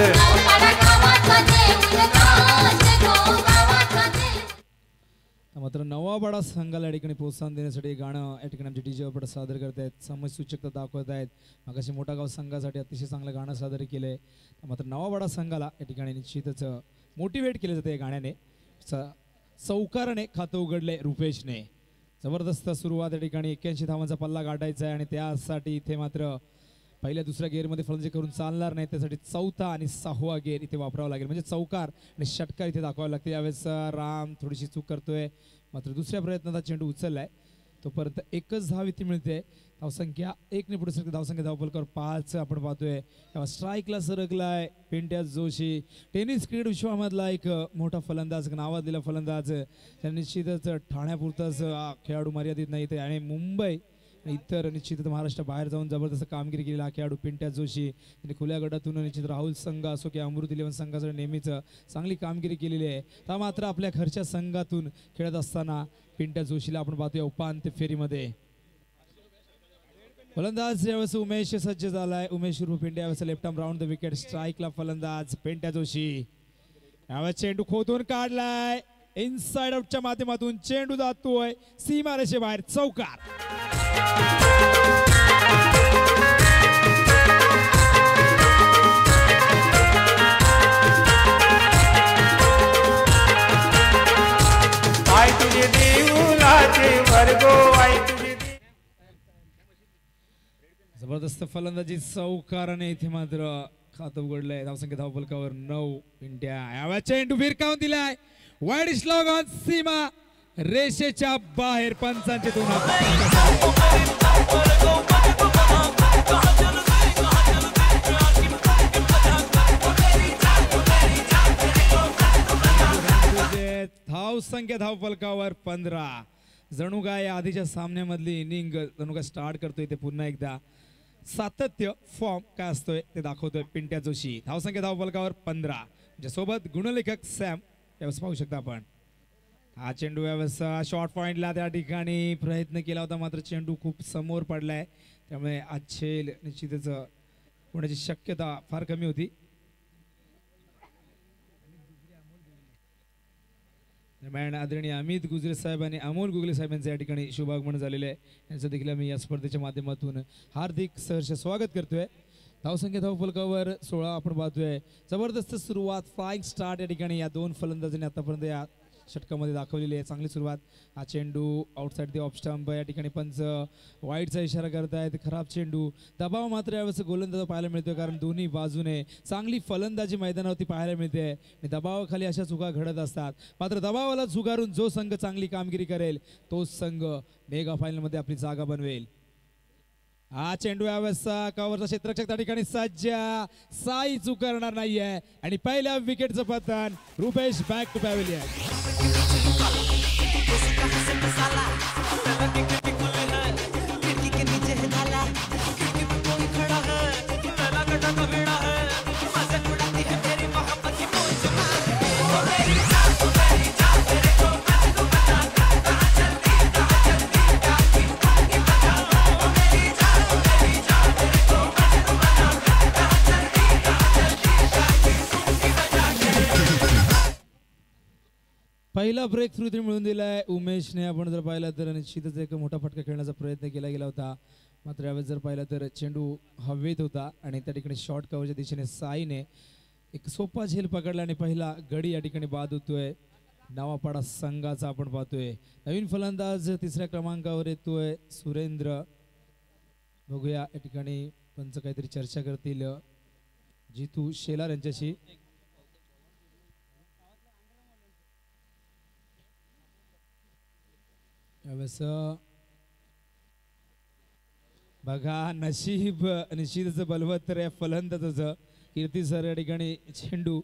मात्र नवाबाडा संघाला या ठिकाणी प्रोत्साहन देण्यासाठी गाणं या ठिकाणी आमचे डीजे वापड सादर करत आहेत समज सूचकता दाखवत आहेत मगाशी मोठा गाव संघासाठी अतिशय चांगलं गाणं सादर केलंय मात्र नवाबाडा संघाला या ठिकाणी निश्चितच मोटिवेट केले जाते या गाण्याने चौकाराने खातं उघडले रुपेशने जबरदस्त सुरुवात या ठिकाणी 81 धावांचा पल्ला गाठायचा आहे आणि त्यासाठी इथे मात्र पहिल्या दुसऱ्या गेअरमध्ये फलंदाजी करून चालणार नाही त्यासाठी चौथा आणि 6वा गेअर इथे वापरावा लागेल म्हणजे चौकार आणि षटकार इथे दाखवावे लागते यावेळेस राम थोडीशी चूक करतोय मात्र दुसऱ्या प्रयत्नात चेंडू उचललाय तोपर्यंत एकच धाव इथे मिळते धावसंख्या 1 ने पुढे सरकते धावसंख्या धावपलकावर 5 आपण पाहतोय स्ट्राईकला सरकलाय पिंट्या जोशी टेनिस क्रिकेट विश्वामधला एक मोठा फलंदाज नावाजलेला फलंदाज त्यांनी निश्चितच ठाण्यापुरताच खेळाडू मर्यादित नाही ते आणि मुंबई इतर निश्चितच महाराष्ट्र बाहेर जाऊन जबरदस्त कामगिरी केलेला खेळाडू पिंट्या जोशी त्यांनी खुल्या गटातून निश्चित राहुल संघ असो की अमृत 11 संघासाठी नेहमीच चांगली कामगिरी केलेली आहे त्या मात्र आपल्या घरच्या संघातून खेळत असताना पिंट्या जोशीला आपण पाहतोय उपांत्य फेरीमध्ये फलंदाज यावेळेस उमेश सज्ज झालाय उमेश उर्फ पिंट्या यावेळेस left arm round the wicket स्ट्राईकला फलंदाज पिंट्या जोशी यावेळेस चेंडू खोदून काढलाय इनसाइड आउटच्या माध्यमातून चेंडू जातोय सीमारेषे बाहेर चौकार आई तुझे देऊलाचे वर्गो आई तुझे जबरदस्त फलंदाजी चौकाराने इथे मात्र खातं उघडलंय धावसंख्या धावफलकावर 9 पिंट्या यावेळेस चेंडू भिरकावून दिलाय वाईड स्लॉग ऑन सीमा रेषेच्या बाहेर पंचांचे 2 धावसंख्या धावफलकावर 15 जणू काय आधीच्या सामन्यामधली इनिंग जणू काय स्टार्ट करतोय ते पुन्हा एकदा सातत्य फॉर्म काय असतोय ते दाखवतोय पिंट्या जोशी धावसंख्या धावफलकावर 15 ज्यासोबत गुणलेखक सॅम यावेळेस पाहू शकता आपण हा चेंडू यावेळेस शॉर्ट पॉइंटला त्या ठिकाणी प्रयत्न केला होता मात्र चेंडू खूप समोर पडलाय त्यामुळे अच्छेल निश्चितच होण्याची शक्यता फार कमी होती दरम्यान आदरणीय अमित गुजरे साहेब आणि अमोल गुगले साहेबांचे या ठिकाणी शुभागमन झालेले आहे यांचं देखील मी या स्पर्धेच्या माध्यमातून हार्दिक सहर्ष स्वागत करतोय धावसंख्या धावफलकावर 16 आपण पाहतोय जबरदस्त सुरुवात फ्लाइंग स्टार्ट या ठिकाणी या 2 फलंदाजांनी आतापर्यंत या षटकामध्ये दाखवलेली आहे चांगली सुरुवात हा चेंडू आउटसाइड द ऑफ स्टंप या ठिकाणी पंच वाईडचा इशारा करतायत खराब चेंडू दबाव मात्र यावेळेस गोलंदाज पाहायला मिळतोय कारण दोन्ही बाजूने चांगली फलंदाजी मैदानावरती पाहायला मिळते आणि दबावाखाली अशा चुका घडत असतात मात्र दबावाला झुगारून जो संघ चांगली कामगिरी करेल तोच संघ मेगा फायनल मध्ये आपली जागा बनवेल हा चेंडू यावेळेस कव्हरचा क्षेत्ररक्षक त्या ठिकाणी सज्ज साई चूक करणार नाहीये आणि पहिल्या विकेटचं पतन रुपेश बॅक टू पॅव्हिलियन पहिला ब्रेक थ्रू मिळून दिलाय उमेशने आपण जर पाहिलं तर निश्चितच एक मोठा फटका खेळण्याचा प्रयत्न केला गेला होता मात्र यावेळेस जर पाहिलं तर चेंडू हवेत होता आणि त्या ठिकाणी शॉर्ट कव्हरच्या दिशेने साईने एक सोपा झेल पकडला आणि पहिला गडी या ठिकाणी बाद होतोय नवापाडा संघाचा आपण पाहतोय. नवीन फलंदाज तिसऱ्या क्रमांकावर येतोय सुरेंद्र. बघूया या ठिकाणी पंच काहीतरी चर्चा करतील जितू शेलार यांच्याशी. यावेळेस बघा नशीब निश्चितच बलवत्तर या फलंदाजाचं. कीर्ती सर या ठिकाणी चेंडू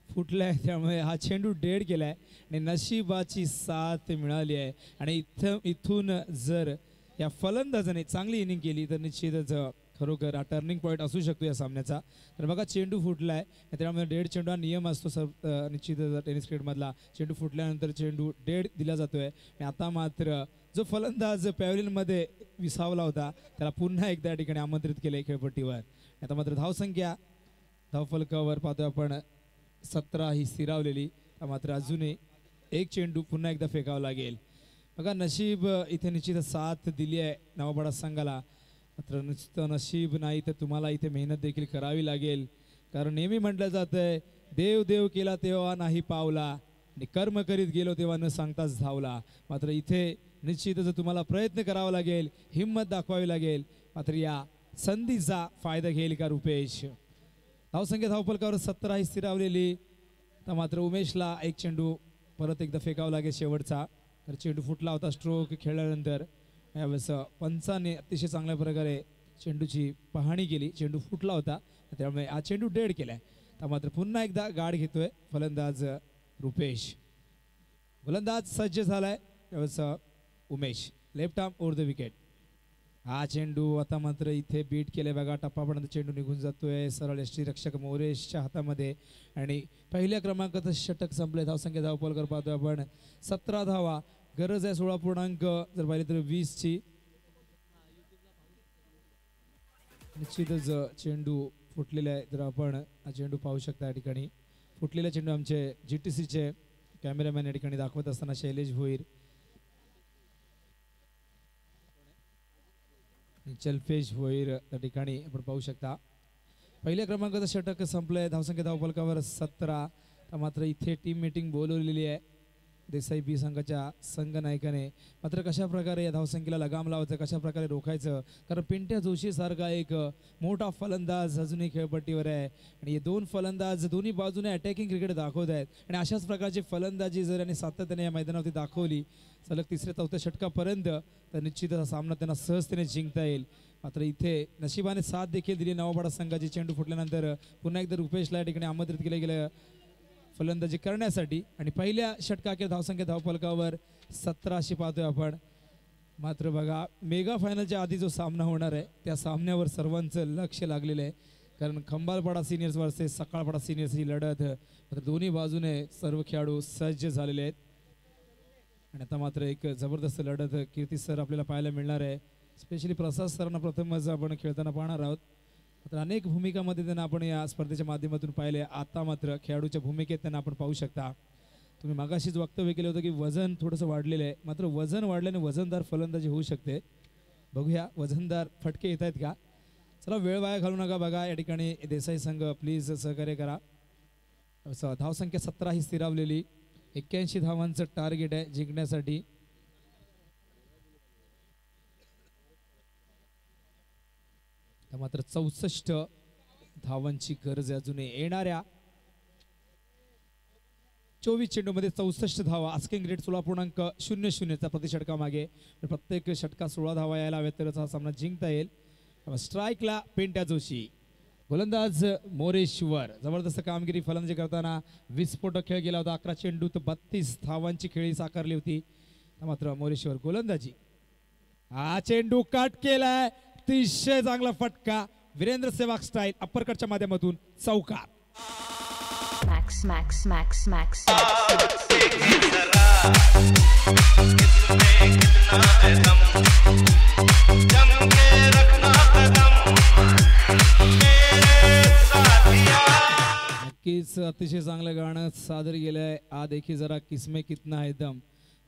फुटलाय त्यामुळे हा चेंडू डेड केलाय आणि नशिबाची साथ मिळाली आहे आणि इथून जर या फलंदाजाने चांगली इनिंग केली तर निश्चितच खरोखर हा टर्निंग पॉईंट असू शकतो या सामन्याचा. तर बघा चेंडू फुटलाय त्यामुळे डेड चेंडू हा नियम असतो सर निश्चितच टेनिस क्रिकेटमधला. चेंडू फुटल्यानंतर चेंडू डेड दिला जातोय आणि आता मात्र जो फलंदाज पॅव्हलियनमध्ये विसावला होता त्याला पुन्हा एकदा या ठिकाणी आमंत्रित केले खेळपट्टीवर. आता मात्र धावसंख्या धावफलकावर पाहतोय आपण 17 ही स्थिरावलेली. मात्र अजूनही एक चेंडू पुन्हा एकदा फेकावा लागेल. बघा नशीब इथे निश्चित साथ दिली आहे नवापाडा संघाला. मात्र नुसतं नशीब नाही तर तुम्हाला इथे मेहनत देखील करावी लागेल. कारण नेहमी म्हटलं जातंय देव देव केला तेव्हा नाही पावला आणि कर्म करीत गेलो तेव्हा न सांगताच धावला. मात्र इथे निश्चितच तुम्हाला प्रयत्न करावा लागेल हिम्मत दाखवावी लागेल. मात्र या संधीचा फायदा घेईल का रुपेश. धावसंख्या धावफलकावर 17 ही स्थिरावलेली. तर मात्र उमेशला एक चेंडू परत एकदा फेकावा लागेल शेवटचा. तर चेंडू फुटला होता स्ट्रोक खेळल्यानंतर. यावेळेस पंचाने अतिशय चांगल्या प्रकारे चेंडूची पाहणी केली. चेंडू फुटला होता त्यामुळे हा चेंडू डेड केलाय. तर मात्र पुन्हा एकदा गाड घेतोय फलंदाज रुपेश. फलंदाज सज्ज झालाय यावेळेस Umesh. Left arm over the wicket. हा चेंडू आता मात्र इथे बीट केले बघा. टप्पापर्यंत चेंडू निघून जातोय सरळ यष्टीरक्षक मोरेशच्या हातामध्ये आणि पहिल्या क्रमांकाचं षटक संपले. धावसंख्या धावफलकावर पाहतोय आपण 17 धावा. गरज आहे 16 पूर्णांक जर पाहिली तर 20ची. निश्चितच चेंडू फुटलेला आहे. जर आपण हा चेंडू पाहू शकता या ठिकाणी फुटलेला चेंडू आमचे GTCचे कॅमेरामॅन या ठिकाणी दाखवत असताना शैलेश भोईर चलफेश भोईर त्या ठिकाणी आपण पाहू शकता. पहिल्या क्रमांकाचं षटक संपलंय. धावसंख्या धावफलकावर 17. मात्र इथे टीम मीटिंग बोलवलेली आहे देसाई बी संघाच्या संघ नायकाने. मात्र कशा प्रकारे या धावसंख्येला लगाम लावायचं कशा प्रकारे रोखायचं. कारण पिंट्या जोशी सारखा एक मोठा फलंदाज अजूनही खेळपट्टीवर आहे आणि हे दोन फलंदाज दोन्ही बाजूने अटॅकिंग क्रिकेट दाखवत आहेत आणि अशाच प्रकारची फलंदाजी जर यांनी सातत्याने या मैदानावरती दाखवली सलग तिसऱ्या चौथ्या षटकापर्यंत तर निश्चितच हा सामना त्यांना सहजतेने जिंकता येईल. मात्र इथे नशिबाने साथ देखील दिली नवापाडा संघाची. चेंडू फुटल्यानंतर पुन्हा एकदा रुपेशला या ठिकाणी आमंत्रित केलं गेलं फलंदाजी करण्यासाठी आणि पहिल्या षटकाखेर धावसंख्या धावफलकावर 17 अशी पाहतोय आपण. मात्र बघा मेगा फायनलच्या आधी जो सामना होणार आहे त्या सामन्यावर सर्वांचं लक्ष लागलेलं आहे. कारण खंबालपाडा सिनियर्स वर्सेस सकाळपाडा सिनियर्स ही लढत. मात्र दोन्ही बाजूने सर्व खेळाडू सज्ज झालेले आहेत आणि आता मात्र एक जबरदस्त लढत कीर्ती सर आपल्याला पाहायला मिळणार आहे. स्पेशली प्रसाद सरांना प्रथमच आपण खेळताना पाहणार आहोत. तर अनेक भूमिकामध्ये त्यांना आपण या स्पर्धेच्या माध्यमातून पाहिले. आता मात्र खेळाडूच्या भूमिकेत त्यांना आपण पाहू शकता. तुम्ही मागाशीच वक्तव्य केलं होतं की वजन थोडंसं वाढलेलं आहे. मात्र वजन वाढल्याने वजनदार फलंदाजी होऊ शकते. बघूया वजनदार फटके येत आहेत का. चला वेळ वाया घालू नका. बघा या ठिकाणी देसाई संघ प्लीज सहकार्य करा. धावसंख्या 17 ही स्थिरावलेली. 81 धावांचं टार्गेट आहे जिंकण्यासाठी. मात्र 64 धावांची गरज आहे अजूनही. येणाऱ्या 24 चेंडूमध्ये 64 धावा. आस्किंग रेट 16.00 प्रति षटका मागे. प्रत्येक षटका 16 धावा यायला हव्यात तरच हा सामना जिंकता येईल. स्ट्राईकला पिंट्या जोशी. गोलंदाज मोरेश्वर. जबरदस्त कामगिरी फलंदाजी करताना विस्फोटक खेळ गेला होता. 11 चेंडूत 32 धावांची खेळी साकारली होती. मात्र मोरेश्वर गोलंदाजी. हा चेंडू कट केलाय. अतिशय चांगला फटका. वीरेंद्र सेवाग स्टाईल अप्परकटच्या माध्यमातून चौकार. Max, Max, Max, Max. नक्कीच अतिशय चांगलं गाणं सादर केलंय. आ देखील जरा किस्मे कितना है दम.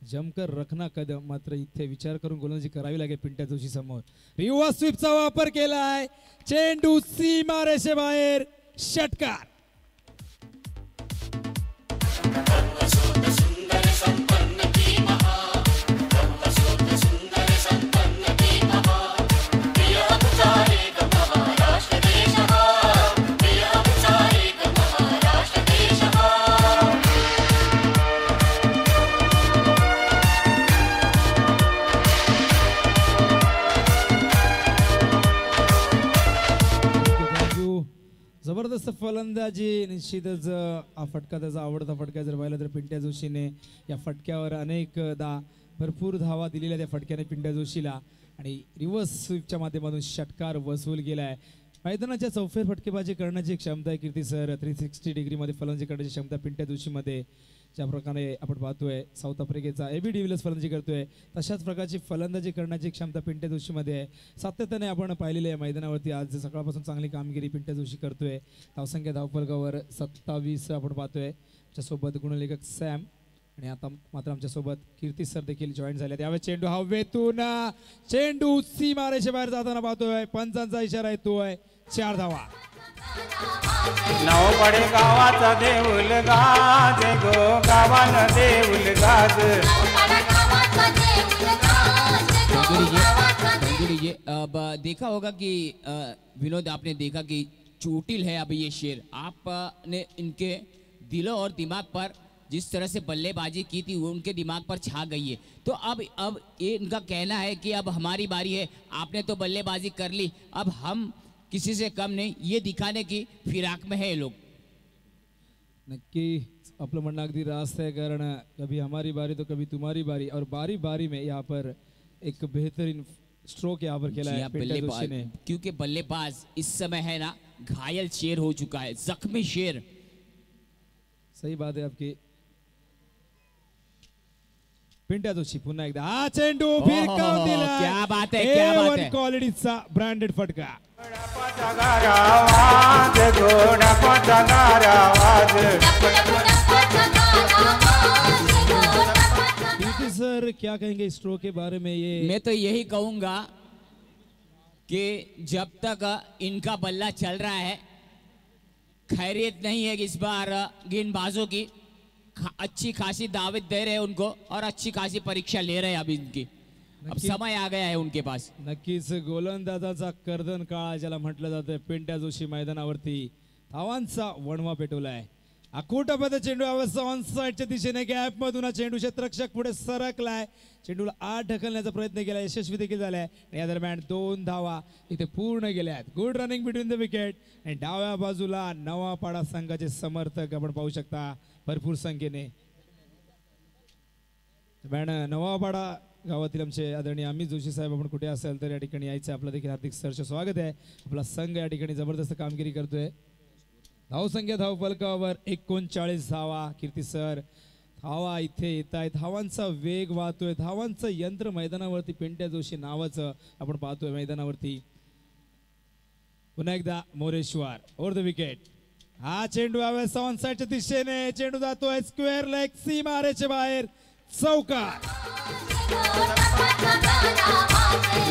जमकर रखना कदम, मात्र इथे विचार करून गोलंदाजी करावी लागेल पिंट्या जोशी समोर. रिव्हर्स स्वीपचा वापर केलाय, चेंडू सीमारेषे बाहेर, षटकार. जबरदस्त फलंदाजी. निश्चितच हा फटका त्याचा आवडता फटका जर पाहिला तर पिंट्या जोशीने या फटक्यावर अनेकदा भरपूर धावा दिलेल्या त्या फटक्याने पिंट्या जोशीला, आणि रिव्हर्स स्वीपच्या माध्यमातून षटकार वसूल केलाय. मैदानाच्या चौफेर फटकेबाजी करण्याची क्षमता आहे कीर्ती सर. 360 डिग्रीमध्ये फलंदाजी करण्याची क्षमता पिंट्या जोशीमध्ये. ज्या प्रकारे आपण पाहतोय साऊथ आफ्रिकेचा एबी डिव्हिलियर्स फलंदाजी करतोय, तशाच प्रकारची फलंदाजी करण्याची क्षमता पिंट्या जोशीमध्ये आहे. सातत्याने आपण पाहिलेले आहे मैदानावरती. आज सकाळपासून चांगली कामगिरी पिंट्या जोशी करतोय. धावसंख्या धावफलकावर 27 आपण पाहतोय. त्याच्यासोबत गुणलेखक सॅम, आणि आता मात्र आमच्यासोबत कीर्ती सर देखील जॉईन झाले. त्यावेळेस चेंडू हवेतून, चेंडू सीमारेषे बाहेर जाताना पाहतोय. पंचांचा इशारा येतोय, 4 धावा. नवपडे गावाचा देऊल गाज गो गावान देऊल गाज. अब देखा होगा कि विनोद, आपने देखा कि चोटिल है अब ये शेर. आपने इनके दिलों और दिमाग पर जिस तरह से बल्लेबाजी की थी वो उनके दिमाग पर छा गई है. तो अब ये इनका कहना है कि अब हमारी बारी है. आपने तो बल्लेबाजी कर ली, अब हम किसी से कम नहीं, ये दिखाने की फिराक में है ये लोग. नक्की आपलं म्हणणं अगदी रास्त आहे, कारण कभी हमारी बारी तो कभी तुम्हारी बारी, और बारी बारी में यहाँ पर एक बेहतरीन स्ट्रोक यहाँ पर खेला है पिंट्या जोशी ने. क्योंकि बल्लेबाज इस समय है ना घायल शेर हो चुका है, जख्मी शेर. सही बात है आपकी. पिंट्या जोशी पुन्हा एकदा हा चेंडू फिरकावून दिला. क्या बात है, क्या बात है. क्वालिटीचा ब्रँडेड फटका. सर क्या कहेंगे स्ट्रोक के बारे में? ये मैं तो यही कहूंगा कि जब तक इनका बल्ला चल रहा है, खैरियत नहीं है इस बार गेंदबाजों की. अच्छी खासी दावत दे रहे हैं उनको, और अच्छी खासी परीक्षा ले रहे हैं अभी इनकी. अब समय आ गया है उनके पास. नक्कीच गोलंदाजाचा कर्दन काळ ज्याला म्हटलं जातं, पिंट्या जोशी मैदानावरती धावांचा वणवा पेटवलाय. अकोटापद चेंडू अवस्था ऑन साइडच्या दिशेने गॅप मधून हा चेंडू क्षेत्ररक्षक पुढे सरकलाय. चेंडूला आत ढकलण्याचा प्रयत्न केला, यशस्वी देखील झालाय. या दरम्यान 2 धावा इथे पूर्ण गेल्या आहेत. Good running between the wicket. आणि डाव्या बाजूला नवापाडा संघाचे समर्थक आपण पाहू शकता भरपूर संख्येने. नवापाडा गावातील आमचे आदरणीय अमित जोशी साहेब, आपण कुठे असेल तर या ठिकाणी यायचं. आपलं देखील हार्दिक सहर्ष स्वागत आहे. आपला संघ या ठिकाणी जबरदस्त कामगिरी करतोय. धावसंख्या धावफलकावर 39 धावा. कीर्ती सर, धावा इथे येत आहेत. धावांचा वेग वाहतोय, धावांचं यंत्र मैदानावरती पिंट्या जोशी नावाचं आपण पाहतोय मैदानावरती. पुन्हा एकदा मोरेश्वर ओव्हर द विकेट. हा चेंडू यावेळेस ऑन साइडच्या दिशेने चेंडू जातोय स्क्वेअर लेग सीमारेच्या बाहेर, चौकार.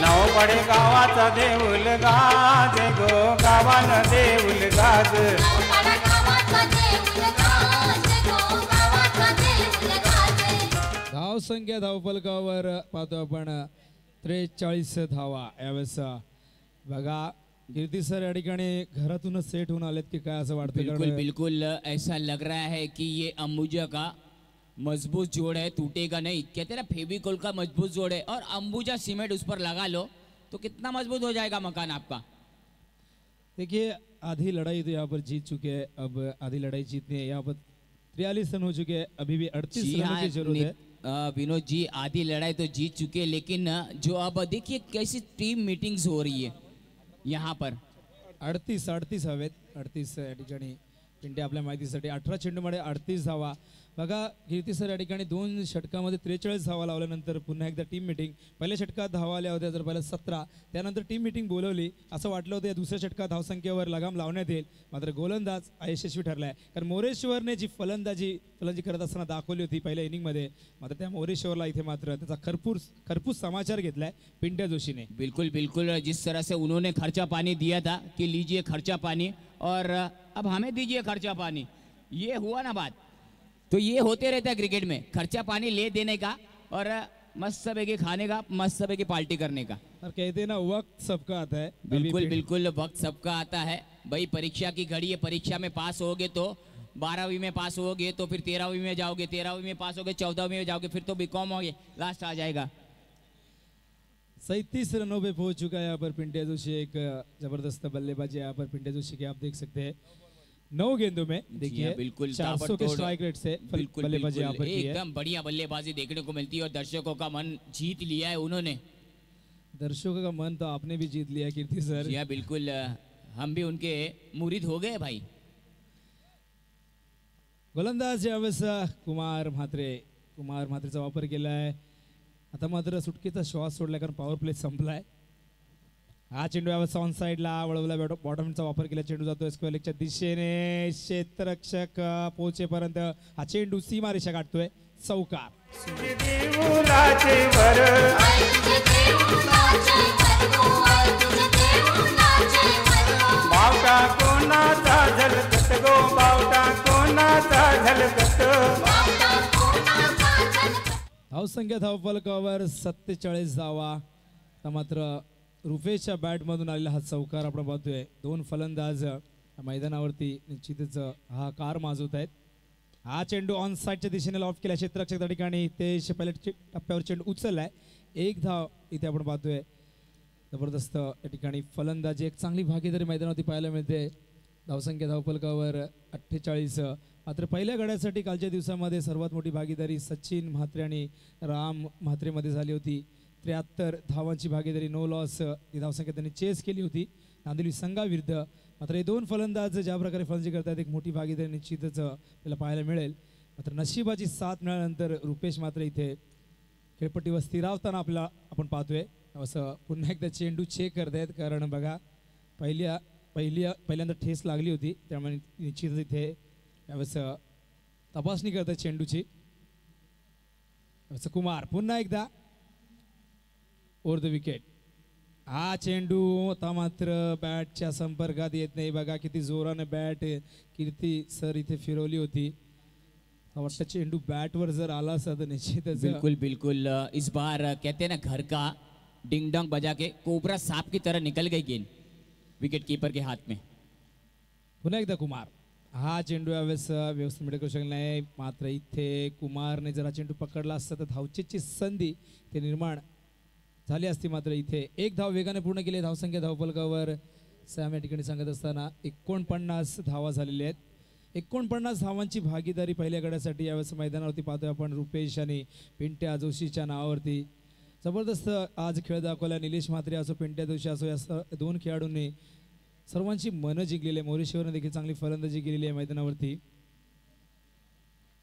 नवपडे गावाचा देऊल गाज गो गावान देऊल गाज. धावसंख्या धावफलकावर पाहतो आपण 43 धावा. यावेळेस बघा कीर्ती सर या ठिकाणी घरातूनच सेट होऊन आलेत की काय असं वाटतं? बिल्कुल बिल्कुल ऐसा लग रहा है कि ये अंबुजा का मजबूत जोड़ है, टूटेगा नहीं. कहते हैं ना फेविकोल का मजबूत जोड़ है, और अंबुजा सीमेंट उस पर लगा लो तो कितना मजबूत हो जाएगा मकान आपका. देखिए आधी लड़ाई तो यहाँ पर जीत चुके हैं, अब आधी लड़ाई जीतनी है. यहाँ पर 43 रन हो चुके हैं, अभी भी 38 रन की जरूरत है. विनोद जी आधी लड़ाई तो जीत चुके हैं, लेकिन जो अब देखिए कैसी टीम मीटिंग्स हो रही है यहाँ पर. 38 हवेत. 38 या ठिकाणी पिंट्या आपल्या माहितीसाठी 18 चेंडूमध्ये 38 धावा. बघा कीर्ती सर या ठिकाणी 2 षटकामध्ये 43 धावा लावल्यानंतर पुन्हा एकदा टीम मिटिंग. पहिल्या षटकात धावा आल्या होत्या तर पहिल्या 17, त्यानंतर टीम मिटिंग बोलवली. असं वाटलं होतं या दुसऱ्या षटकात धावसंख्येवर लगाम लावण्यात येईल, मात्र गोलंदाज अयशस्वी ठरलाय. कारण मोरेश्वरने जी फलंदाजी करत असताना दाखवली होती पहिल्या इनिंगमध्ये, मात्र त्या मोरेश्वरला इथे मात्र त्याचा खरपूस समाचार घेतलाय पिंट्या जोशीने. बिल्कुल बिल्कुल, जिस तरह से उन्होंने खर्चा पानी दिया था कि लीजिए खर्चा पानी और अब हमें दीजिए खर्चा पानी, ये हुआ ना बात. तो ये होते रहता है क्रिकेट में, खर्चा पानी ले देने का और मस्त सबके खाने का, मस्त सबके पार्टी करने का. और कहते हैं ना वक्त सबका आता है. बिल्कुल बिल्कुल, वक्त सबका आता है भाई. परीक्षा की घड़ी है, परीक्षा में पास होगे तो 12वीं में पास होगे तो फिर 13वीं में जाओगे, 13वीं में पास होगे 14वीं में जाओगे, फिर तो बीकॉम होगे, लास्ट आ जाएगा. 37 रनों पे पहुंच चुका है यहाँ पर पिंट्या जोशी. एक जबरदस्त बल्लेबाजी यहाँ पर पिंट्या जोशी की आप देख सकते हैं. 9 गेंदों में देखिए बिल्कुल 400 के स्ट्राइक रेट से बिल्कुल बल्लेबाजी यहाँ पर की है. एकदम बढ़िया बल्लेबाजी देखने को मिलती है और दर्शकों का मन जीत लिया है उन्होंने. दर्शकों का मन तो आपने भी जीत लिया कीर्ति सर. जी हाँ बिल्कुल, हम भी उनके मुरीद हो गए भाई. गोलंदाज यावेळेस कुमार म्हात्रेचा वापर केलाय. आता मात्र सुटकेचा श्वास सोडलाय कारण पॉवर प्ले संपलाय. हा चेंडू यावेळेस ऑन साइडला वळवला, बॉटमचा वापर केला. चेंडू जातोय स्क्वेअर लेगच्या दिशेने, क्षेत्ररक्षक पोहोचेपर्यंत हा चेंडू सीमारेषा गाठतोय. चौकार. देऊलाचे वर बावटा कोणाचा झलकत गो, बावटा कोणाचा झलकत. धावसंख्या धावफलकावर 47 धावा. मात्र रुपेशच्या बॅटमधून आलेला हा चौकार आपण पाहतोय. 2 फलंदाज मैदानावरती निश्चितच हा कार माजवत आहेत. हा चेंडू ऑन साइडच्या दिशेने लॉफ्ट केला. क्षेत्ररक्षक त्या ठिकाणी ते पहिल्या टप्प्यावर चेंडू उचललाय. 1 धाव इथे आपण पाहतोय. जबरदस्त या ठिकाणी फलंदाजी, एक चांगली भागीदारी मैदानावरती पाहायला मिळते. धावसंख्या धावफलकावर 48. मात्र पहिल्या गड्यासाठी कालच्या दिवसामध्ये सर्वात मोठी भागीदारी सचिन म्हात्रे आणि राम म्हात्रेमध्ये झाली होती. 73 धावांची भागीदारी, नो लॉस ही धावसंख्या त्यांनी चेस केली होती नांदेली संघाविरुद्ध. मात्र हे 2 फलंदाज ज्या प्रकारे फलंदाजी करतात एक मोठी भागीदारी निश्चितच आपल्याला पाहायला मिळेल. मात्र नशिबाची साथ मिळाल्यानंतर रुपेश मात्र इथे खेळपट्टीवर स्थिरावताना आपल्याला आपण पाहतोय. असं पुन्हा एकदा चेंडू चेक करतायत कारण बघा पहिल्यांदा ठेस लागली होती, त्यामुळे निश्चितच इथे यावेळेस तपासणी करतात चेंडूची. कुमार पुन्हा एकदा ओव्हर द विकेट. हा चेंडू आता मात्र बॅटच्या संपर्कात येत नाही. बघा किती जोराने बॅट कीर्ती सर इथे फिरवली होती. वाटतं चेंडू बॅटवर जर आला असता तर निश्चितच. बिल्कुल बिल्कुल, इस बार कहते हैं ना घर का डिंग डोंग बजा के कोबरा सांप की तरह निकल गई गेंद विकेट कीपर के हाथ में. पुन्हा एकदा कुमार. हा चेंडू यावेळेस व्यवस्थित मिळू करू शकला नाही. मात्र इथे कुमारने जर हा चेंडू पकडला असता तर धावचेची संधी ते निर्माण झाली असती. मात्र इथे 1 धाव वेगाने पूर्ण केली. धावसंख्या धावफलकावर सॅम या ठिकाणी सांगत असताना 49 धावा झालेल्या आहेत. 49 धावांची भागीदारी पहिल्या गड्यासाठी यावेळेस मैदानावरती पाहतोय आपण. रुपेश आणि पिंट्या जोशीच्या नावावरती जबरदस्त आज खेळ दाखवला. निलेश म्हात्रे असो, पिंट्या जोशी असो, या 2 खेळाडूंनी सर्वांची मनं जिंकलेली आहे. मोरेश्वरने देखील चांगली फलंदाजी केलेली आहे मैदानावरती.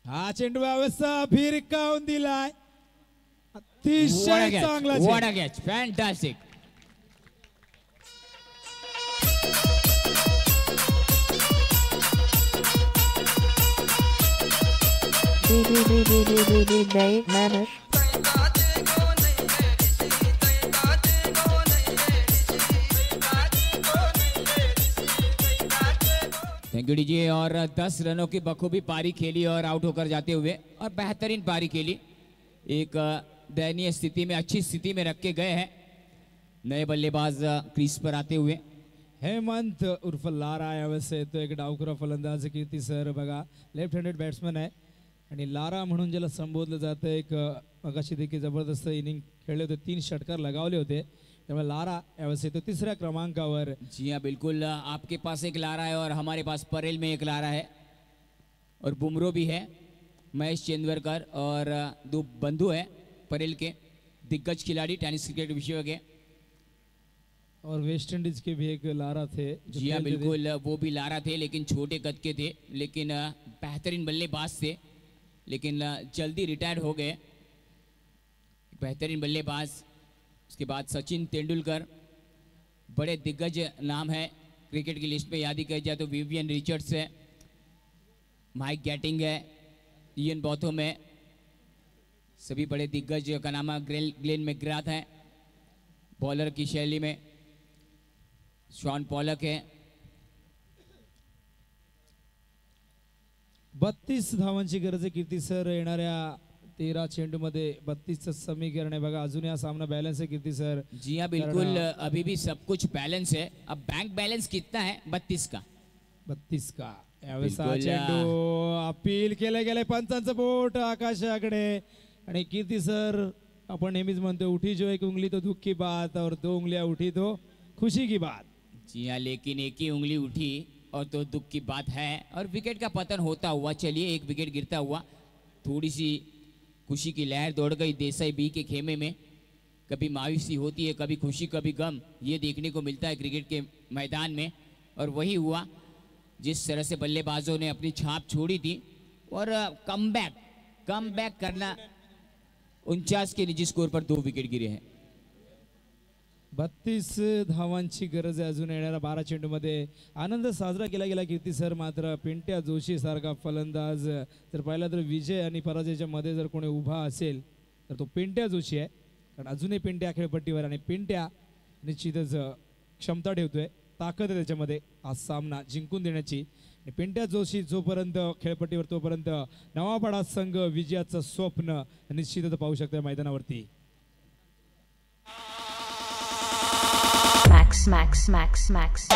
हा चेंडू यावेळेस भिरकावून दिलाय. अतिशय चांगला catch, fantastic. Thank you DJ. और 10 रनों की बखूबी पारी खेली और आउट होकर जाते हुए और बेहतरीन पारी खेली. एक दयनीय स्थिति में अच्छी स्थिति में रख के गए हैं नए बल्लेबाज क्रीज पर आते हुए. हेमंत उर्फ लारा यावेळेस येतो. एक डावखुरा फलंदाज कीर्ती सर बघा लेफ्ट हँडेड बॅट्समन आहे आणि लारा म्हणून ज्याला संबोधलं जातं. एक मगाशी देखील जबरदस्त इनिंग खेळले होते, 3 षटकार लगावले होते. त्यामुळे लारा यावेळेस येतो 3ऱ्या क्रमांकावर. जी हाँ बिल्कुल, आपके पास एक लारा है और हमारे पास परेल में एक लारा है और बुमरो भी है, महेश चंद्वरकर और 2 बंधु है परेल के दिग्गज खिलाड़ी टेनिस क्रिकेट विश्व के. और वेस्ट इंडीज के भी एक लारा थे. जी हाँ बिल्कुल, वो भी लारा थे लेकिन छोटे कद के थे, लेकिन बेहतरीन बल्लेबाज थे. लेकिन जल्दी रिटायर हो गए। बेहतरीन बल्लेबाज। उसके बाद सचिन तेंदुलकर, बड़े दिग्गज नाम है क्रिकेट की लिस्ट में। याद ही किया जाए तो विवियन रिचर्ड्स है, माइक गैटिंग है, इयन बॉथम है, सभी बड़े दिग्गज का नाम है। ग्लेन मैकग्राथ है बॉलर की शैली में, शॉन पॉलक है। 32 धावांची गरज आहे कीर्ती सर। येणाऱ्या 13 चेंडूमध्ये 32चं समीकरण आहे बघा। अजून हा सामना बॅलन्स आहे कीर्ती सर। जी हाँ बिल्कुल, अभी भी सब कुछ बैलेंस है। अब बैंक बैलेंस कितना है? 32 का। 32 का। यावेळेस हा बिलकुल, चेंडू अपील केले गेले, पंचांचं बोट आकाशाकडे। आणि कीर्ती सर, आपण नेहमीच म्हणतो उठी जो एक उंगली तो दुःख की बात और दो उंगलियां उठी तो खुशी की बात। जी हाँ, लेकिन एक ही उंगली उठी और तो दुख की बात है। और विकेट का पतन होता हुआ, चलिए एक विकेट गिरता हुआ, थोड़ी सी खुशी की लहर दौड़ गई देसाई बी के खेमे में। कभी मायूसी होती है, कभी खुशी, कभी गम, ये देखने को मिलता है क्रिकेट के मैदान में। और वही हुआ जिस तरह से बल्लेबाजों ने अपनी छाप छोड़ी थी। और कम बैक करना। 49 के निजी स्कोर पर 2 विकेट गिरे हैं। 32 धावांची गरज आहे अजून येणाऱ्या 12 चेंडूमध्ये। आनंद साजरा केला गेला कीर्ती सर, मात्र पिंट्या जोशी सारखा फलंदाज जर पाहिला तर विजय आणि पराजयाच्या मध्ये जर कोणी उभा असेल तर तो पिंट्या जोशी आहे। कारण अजूनही पिंट्या खेळपट्टीवर, आणि पिंट्या निश्चितच क्षमता ठेवतोय, ताकद आहे त्याच्यामध्ये हा सामना जिंकून देण्याची। आणि पिंट्या जोशी जोपर्यंत खेळपट्टीवर तोपर्यंत नवापाडा संघ विजयाचं स्वप्न निश्चितच पाहू शकतोय मैदानावरती। Max, Max, Max, Max.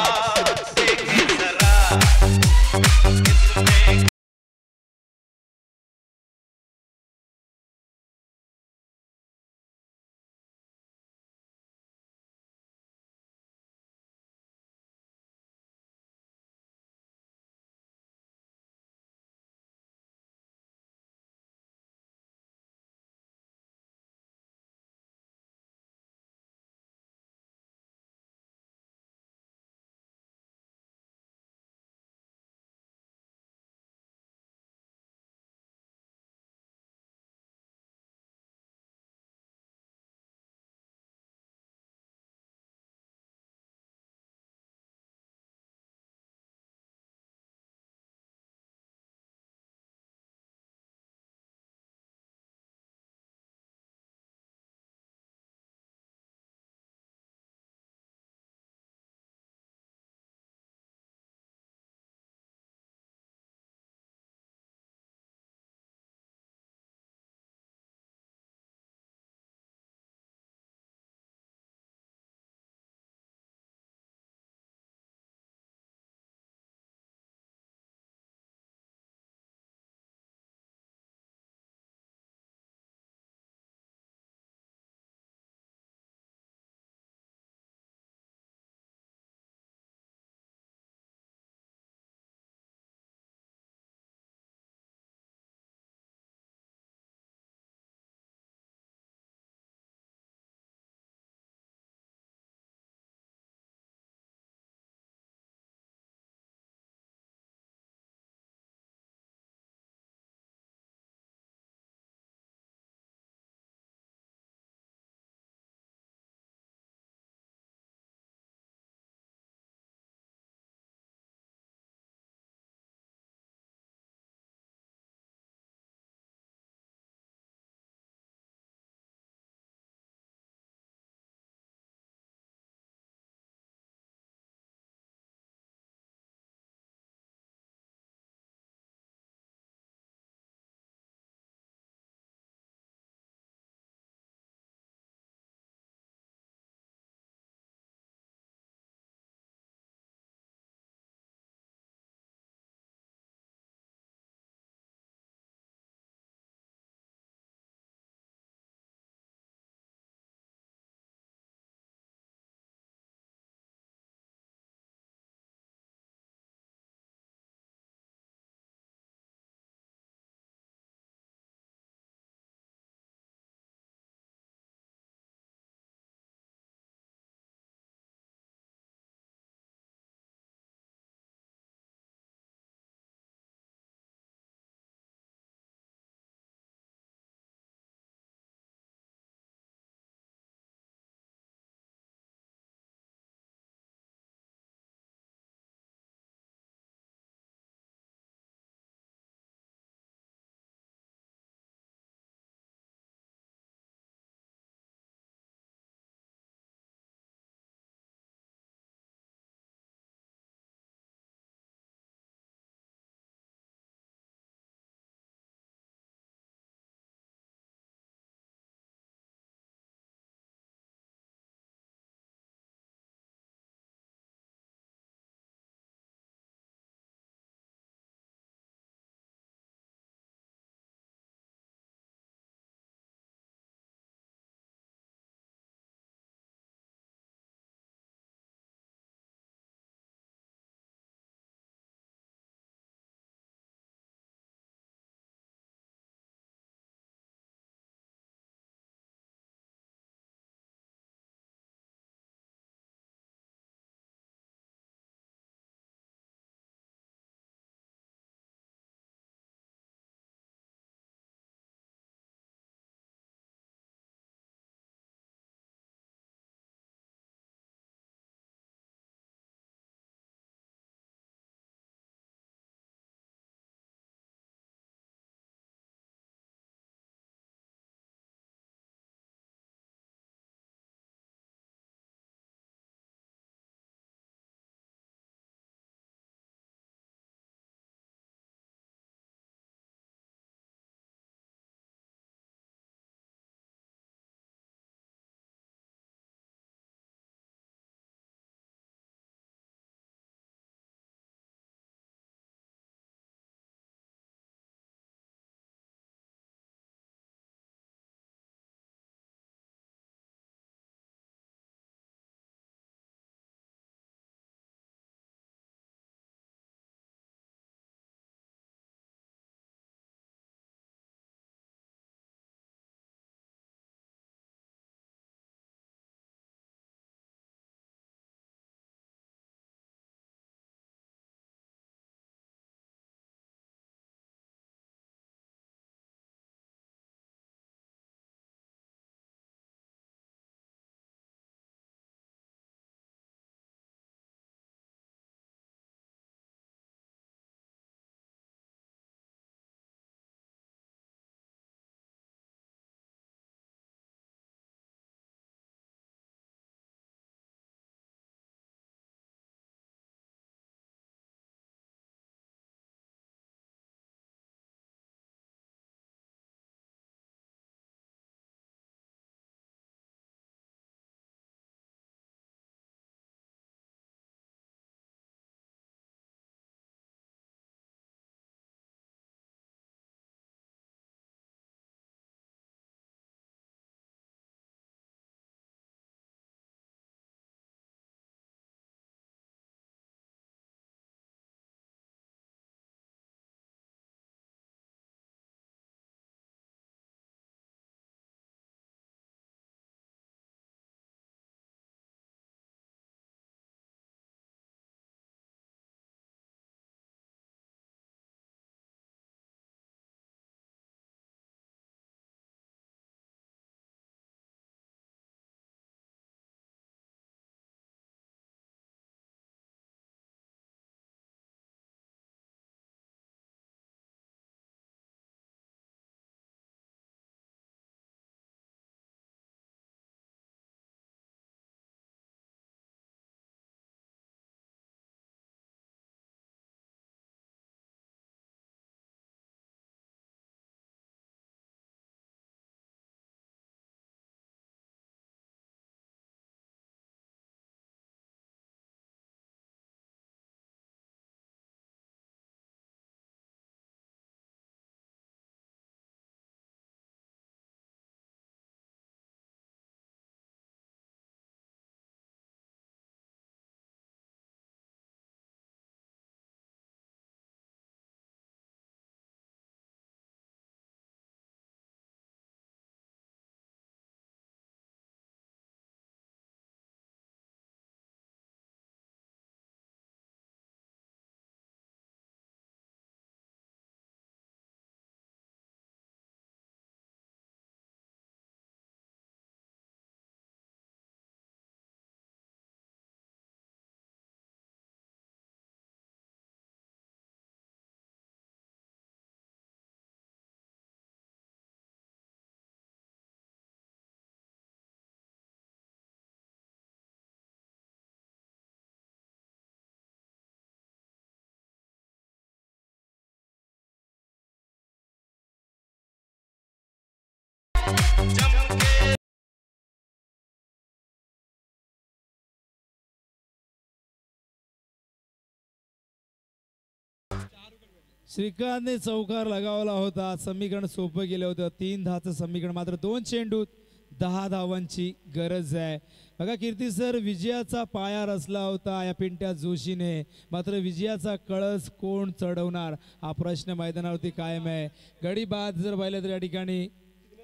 श्रीकांतने चौकार लगावला होता. समीकरण सोपं गेलं होतं. 3 धाचं समीकरण. मात्र 2 चेंडूत 10 धावांची गरज आहे. बघा कीर्ती सर, विजयाचा पाया रचला होता या पिंट्या जोशीने. मात्र विजयाचा कळस कोण चढवणार हा प्रश्न मैदानावरती कायम आहे. गडी बाद जर पाहिलं तर या ठिकाणी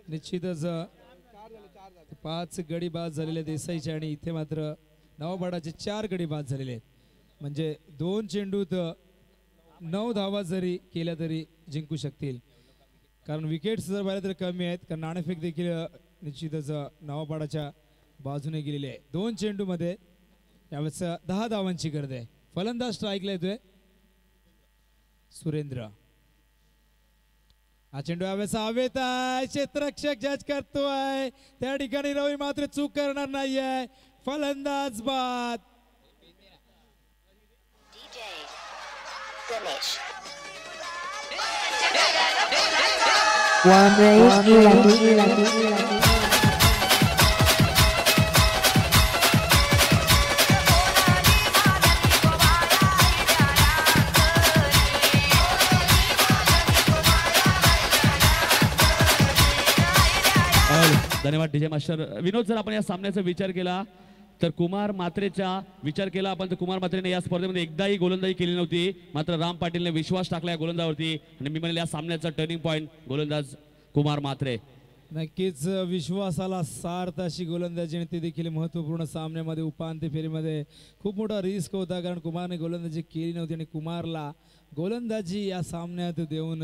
निश्चितच 5 गडी बाद झालेले देसाईचे आणि इथे मात्र नवाबाडाचे 4 गडी बाद झालेले आहेत. म्हणजे 2 चेंडूत 9 धावा जरी केल्या तरी जिंकू शकतील. कारण विकेट्स जर पाहिलं तर कमी आहेत. कारण नाणेफेक देखील निश्चितच नवाबाडाच्या बाजूने गेलेली आहे. 2 चेंडूमध्ये यावेळेस 10 धावांची गरज आहे. फलंदाज स्ट्राईकला येतोय सुरेंद्र. हा चेंडू यावेळेस हवेत आहे. क्षेत्ररक्षक जज करतोय. त्या ठिकाणी रवी मात्र चूक करणार नाहीये. फलंदाज बाद. धन्यवाद डीजे मास्टर. विनोद, जर आपण या सामन्याचा विचार केला तर कुमार मात्रेचा विचार केला आपण तर कुमार मात्रेने या स्पर्धेमध्ये एकदाही गोलंदाजी केली नव्हती. मात्र राम पाटीलने विश्वास टाकला या गोलंदाजावरती आणि मी म्हणेल या सामन्याचा टर्निंग पॉईंट गोलंदाज कुमार मात्रे. नक्कीच विश्वासाला सार्थ अशी गोलंदाजी आणि ते देखील महत्त्वपूर्ण सामन्यामध्ये उपांत्य फेरीमध्ये खूप मोठा रिस्क होता. कारण कुमारने गोलंदाजी केली नव्हती आणि कुमारला गोलंदाजी या सामन्यात देऊन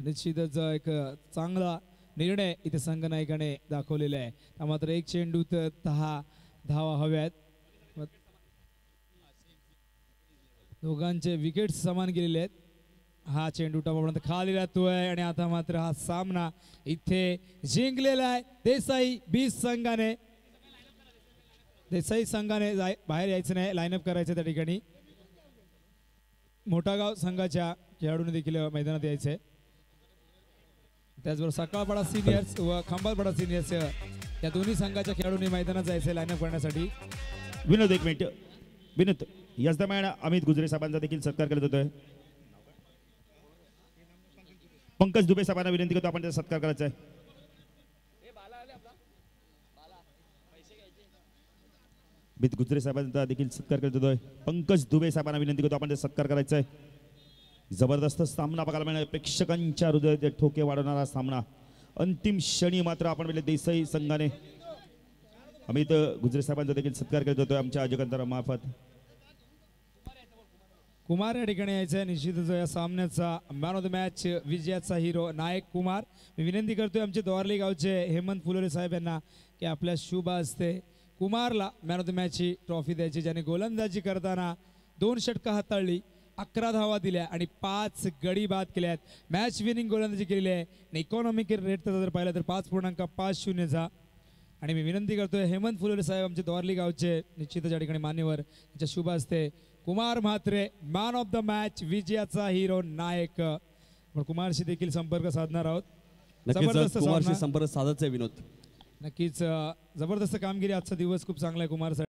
निश्चितच एक चांगला निर्णय इथे संघनायकाने दाखवलेला आहे. मात्र 1 चेंडूत 10 धावा हव्यात. दोघांचे विकेट्स समान गेलेले आहेत. हा चेंडू टपापर्यंत खाली राहतोय आणि आता मात्र हा सामना इथे जिंकलेला आहे देसाई संघाने बाहेर यायचं नाही. लाईनअप करायचं त्या ठिकाणी. मोठागाव संघाच्या खेळाडूंनी देखील मैदानात यायचंय. त्याचबरोबर सकाळपाडा सिनियर्स व खंबाळपाडा सिनियर्स या दोन्ही संघाच्या खेळाडूंनी मैदानात जायचे लाईनअप करण्यासाठी. विनोद, 1 मिनिट. विनोद, याच दरम्यान अमित गुजरे साहेबांचा देखील सत्कार करत होतोय. पंकज दुबे साहेबांना विनंती करतो आपण त्याचा सत्कार करायचा आहे. अमित गुजरे साहेबांचा देखील सत्कार करत होतोय. पंकज दुबे साहेबांना विनंती करतो आपण त्याचा सत्कार करायचा आहे. जबरदस्त सामना बघायला मिळणार. प्रेक्षकांच्या हृदयात ठोके वाढवणारा सामना. अंतिम क्षणी मात्र आपण म्हणजे देसाई संघाने अमित गुजरे साहेबांचा देखील सत्कार करत होतो आमच्या अजगंतरा मार्फत. कुमार या ठिकाणी यायचं. निश्चितच या सामन्याचा मॅन ऑफ द मॅच विजयाचा हिरो नायक कुमार. मी विनंती करतोय आमचे द्वारली गावचे हेमंत फुलोरे साहेब यांना की आपल्या शुभ हस्ते कुमारला मॅन ऑफ द मॅचची ट्रॉफी द्यायची. ज्याने गोलंदाजी करताना 2 षटकं हाताळली, 11 धावा दिल्या आणि 5 गडी बाद केल्यात. मॅच विनिंग गोलंदाजी केलेली आहे. आणि इकॉनॉमिक रेट जर पाहिलं तर 5.50चा. आणि मी विनंती करतोय हेमंत फुलोरे साहेब आमचे द्वारली गावचे निश्चितच या ठिकाणी मान्यवर यांच्या शुभ हस्ते Kumar Mhatre man of the match विजयाचा हिरो नायक. कुमारशी देखील संपर्क साधणार आहोत. नक्कीच कुमारशी संपर्क साधायचा आहे विनोद. नक्कीच जबरदस्त कामगिरी. आजचा दिवस खूप चांगला आहे कुमारसाठी.